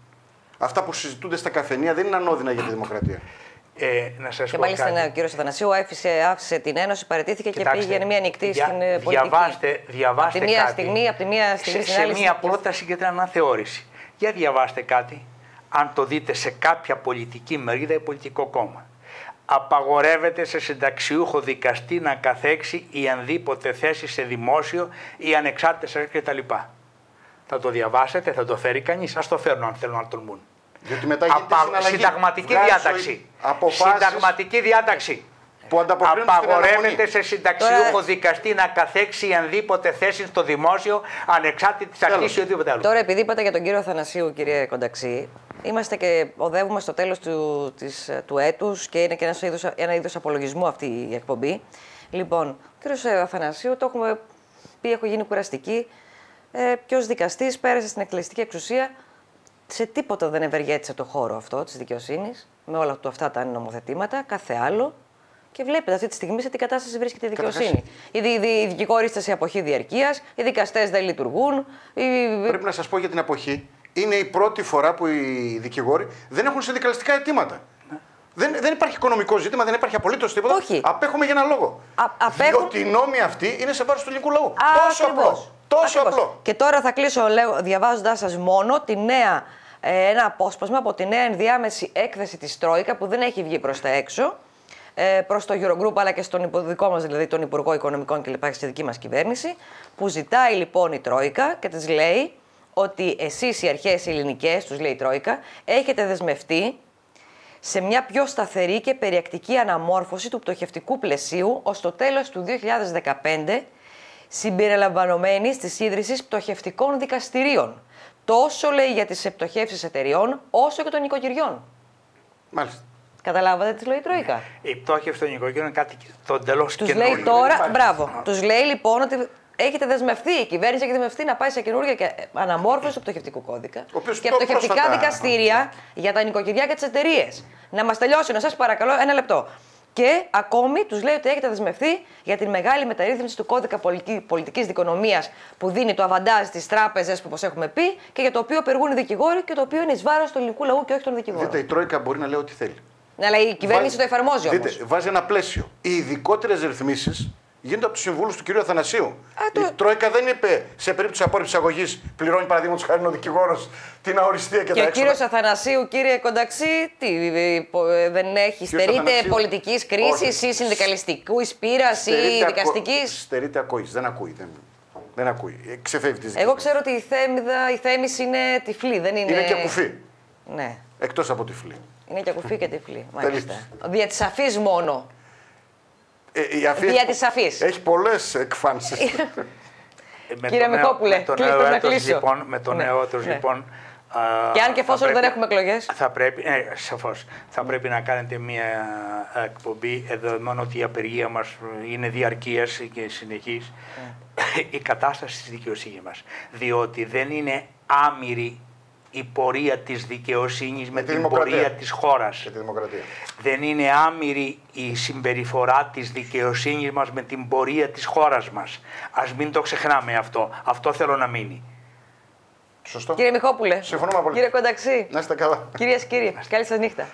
Αυτά που συζητούνται στα καφενεία δεν είναι ανώδυνα για τη δημοκρατία. Να σας και πω μάλιστα κάτι. Ο κύριος Αθανασίου άφησε την Ένωση, παραιτήθηκε και πήγαινε μία νυχτή στην πολιτική. Διαβάστε από τη μία κάτι. Στιγμή, από τη μία στιγμή στην άλλη. Σε μία πρόταση για την αναθεώρηση. Για διαβάστε κάτι, αν το δείτε σε κάποια πολιτική μερίδα ή πολιτικό κόμμα. Απαγορεύεται σε συνταξιούχο δικαστή να καθέξει η ανδήποτε θέση σε δημόσιο ή ανεξάρτητες αρχές κτλ. Θα το διαβάσετε, θα το φέρει κανείς. Ας το φέρουν αν θέλουν να τολμούν. Γιατί μετά γίνεται συναλλαγή. Συνταγματική διάταξη. Που απαγορεύεται σε συνταξιούχο δικαστή να καθέξει ενδήποτε θέση στο δημόσιο, ανεξάρτητη αρχής ή οτιδήποτε άλλο. Τώρα, επειδή είπατε για τον κύριο Αθανασίου, κύριε Κονταξή, είμαστε και οδεύουμε στο τέλος του έτους και είναι και ένα είδος απολογισμού αυτή η εκπομπή. Λοιπόν, ο κύριος Αθανασίου, το έχουμε πει, έχω γίνει κουραστική. Ποιος δικαστής πέρασε στην εκτελεστική εξουσία, σε τίποτα δεν ευεργέτησε το χώρο αυτό της δικαιοσύνης, με όλα αυτά τα νομοθετήματα, κάθε άλλο. Και βλέπετε αυτή τη στιγμή σε τι κατάσταση βρίσκεται η δικαιοσύνη. Οι δικηγόροι είστε σε αποχή διαρκείας, οι δικαστές δεν λειτουργούν. Πρέπει να σας πω για την αποχή. Είναι η πρώτη φορά που οι δικηγόροι δεν έχουν συνδικαλιστικά αιτήματα. Δεν υπάρχει οικονομικό ζήτημα, δεν υπάρχει απολύτως τίποτα. Όχι. Απέχουμε για ένα λόγο. Διότι οι νόμοι αυτοί είναι σε βάρος του ελληνικού λαού. Τόσο απλό. Τόσο απλό. Και τώρα θα κλείσω διαβάζοντάς σας μόνο ένα απόσπασμα από τη νέα ενδιάμεση έκθεση της Τρόικα που δεν έχει βγει προς τα έξω, προς το Eurogroup αλλά και στον δικό μας, δηλαδή τον Υπουργό Οικονομικών και λοιπά, στη δική μας κυβέρνηση, που ζητάει λοιπόν η Τρόικα και της λέει ότι εσείς οι αρχές ελληνικές, τους λέει η Τρόικα, έχετε δεσμευτεί σε μια πιο σταθερή και περιεκτική αναμόρφωση του πτωχευτικού πλαισίου ως το τέλος του 2015, συμπεριλαμβανομένης της ίδρυσης πτωχευτικών δικαστηρίων. Τόσο λέει για τις πτωχεύσεις εταιριών, όσο και των νοικοκυριών. Μάλιστα. Καταλάβατε τι λέει η Τρόικα? Η πτώχευση των νοικοκυριών είναι κάτι το εντελώς καινούργιο. Τους λέει τώρα, μπράβο. Τους λέει λοιπόν ότι έχετε δεσμευτεί, η κυβέρνηση έχει δεσμευτεί να πάει σε καινούργια και αναμόρφωση του πτωχευτικού κώδικα και πτωχευτικά δικαστήρια για τα νοικοκυριά και τις εταιρείες. Να μας τελειώσει, να σας παρακαλώ, ένα λεπτό. Και ακόμη τους λέει ότι έχετε δεσμευτεί για την μεγάλη μεταρρύθμιση του κώδικα πολιτικής δικονομίας που δίνει το αβαντάζ στις τράπεζες, όπως έχουμε πει, και για το οποίο περγούν οι δικηγόροι και το οποίο είναι εις βάρος του ελληνικού λαού και όχι των δικηγόρων. Δείτε, η Τρόικα μπορεί να λέει ό,τι θέλει. Ναι, αλλά η κυβέρνηση το εφαρμόζει όμως. Δείτε, βάζει ένα πλαίσιο. Οι ειδικότερες ρυθμίσεις γίνονται από τους συμβούλους του κ. Αθανασίου. Η Τρόικα δεν είπε σε περίπτωση απόρριψης αγωγής πληρώνει παραδείγματος χάρη ο δικηγόρος την αοριστία και τα έξοδα. Και ο κ. Αθανασίου, κύριε Κονταξή, δεν έχει, στερείται πολιτικής κρίσης ή συνδικαλιστικού εισπύρας ή δικαστικής. Στερείται ακοής, δεν ακούει. Δεν ακούει. Ξεφεύγει τις. Εγώ ξέρω ότι η Θέμης είναι τυφλή, δεν είναι. Είναι και κουφή. Ναι. Εκτός από τυφλή. Είναι και κουφή και τυφλή. Μάλιστα. Δια της αφής μόνο. Δια της αφής. Έχει πολλές εκφάνσεις. Κύριε Μιχόπουλε, κλείστο να κλείσω. Με τον νέο έτος, λοιπόν. Και αν και εφόσον δεν έχουμε εκλογές. Σαφώς. Θα πρέπει να κάνετε μια εκπομπή, δεδομένου ότι η απεργία μας είναι διαρκείας και συνεχής, η κατάσταση της δικαιοσύνης μας. Διότι δεν είναι άμυρη η πορεία της δικαιοσύνης με την πορεία της χώρας. Δεν είναι άμυρη η συμπεριφορά της δικαιοσύνης μας με την πορεία της χώρας μας. Ας μην το ξεχνάμε αυτό. Αυτό θέλω να μείνει. Σωστό. Κύριε Μιχόπουλε, συμφωνούμε πολύ. Κύριε Κονταξή, να είστε καλά. Κυρίες και κύριοι, καλή σας νύχτα.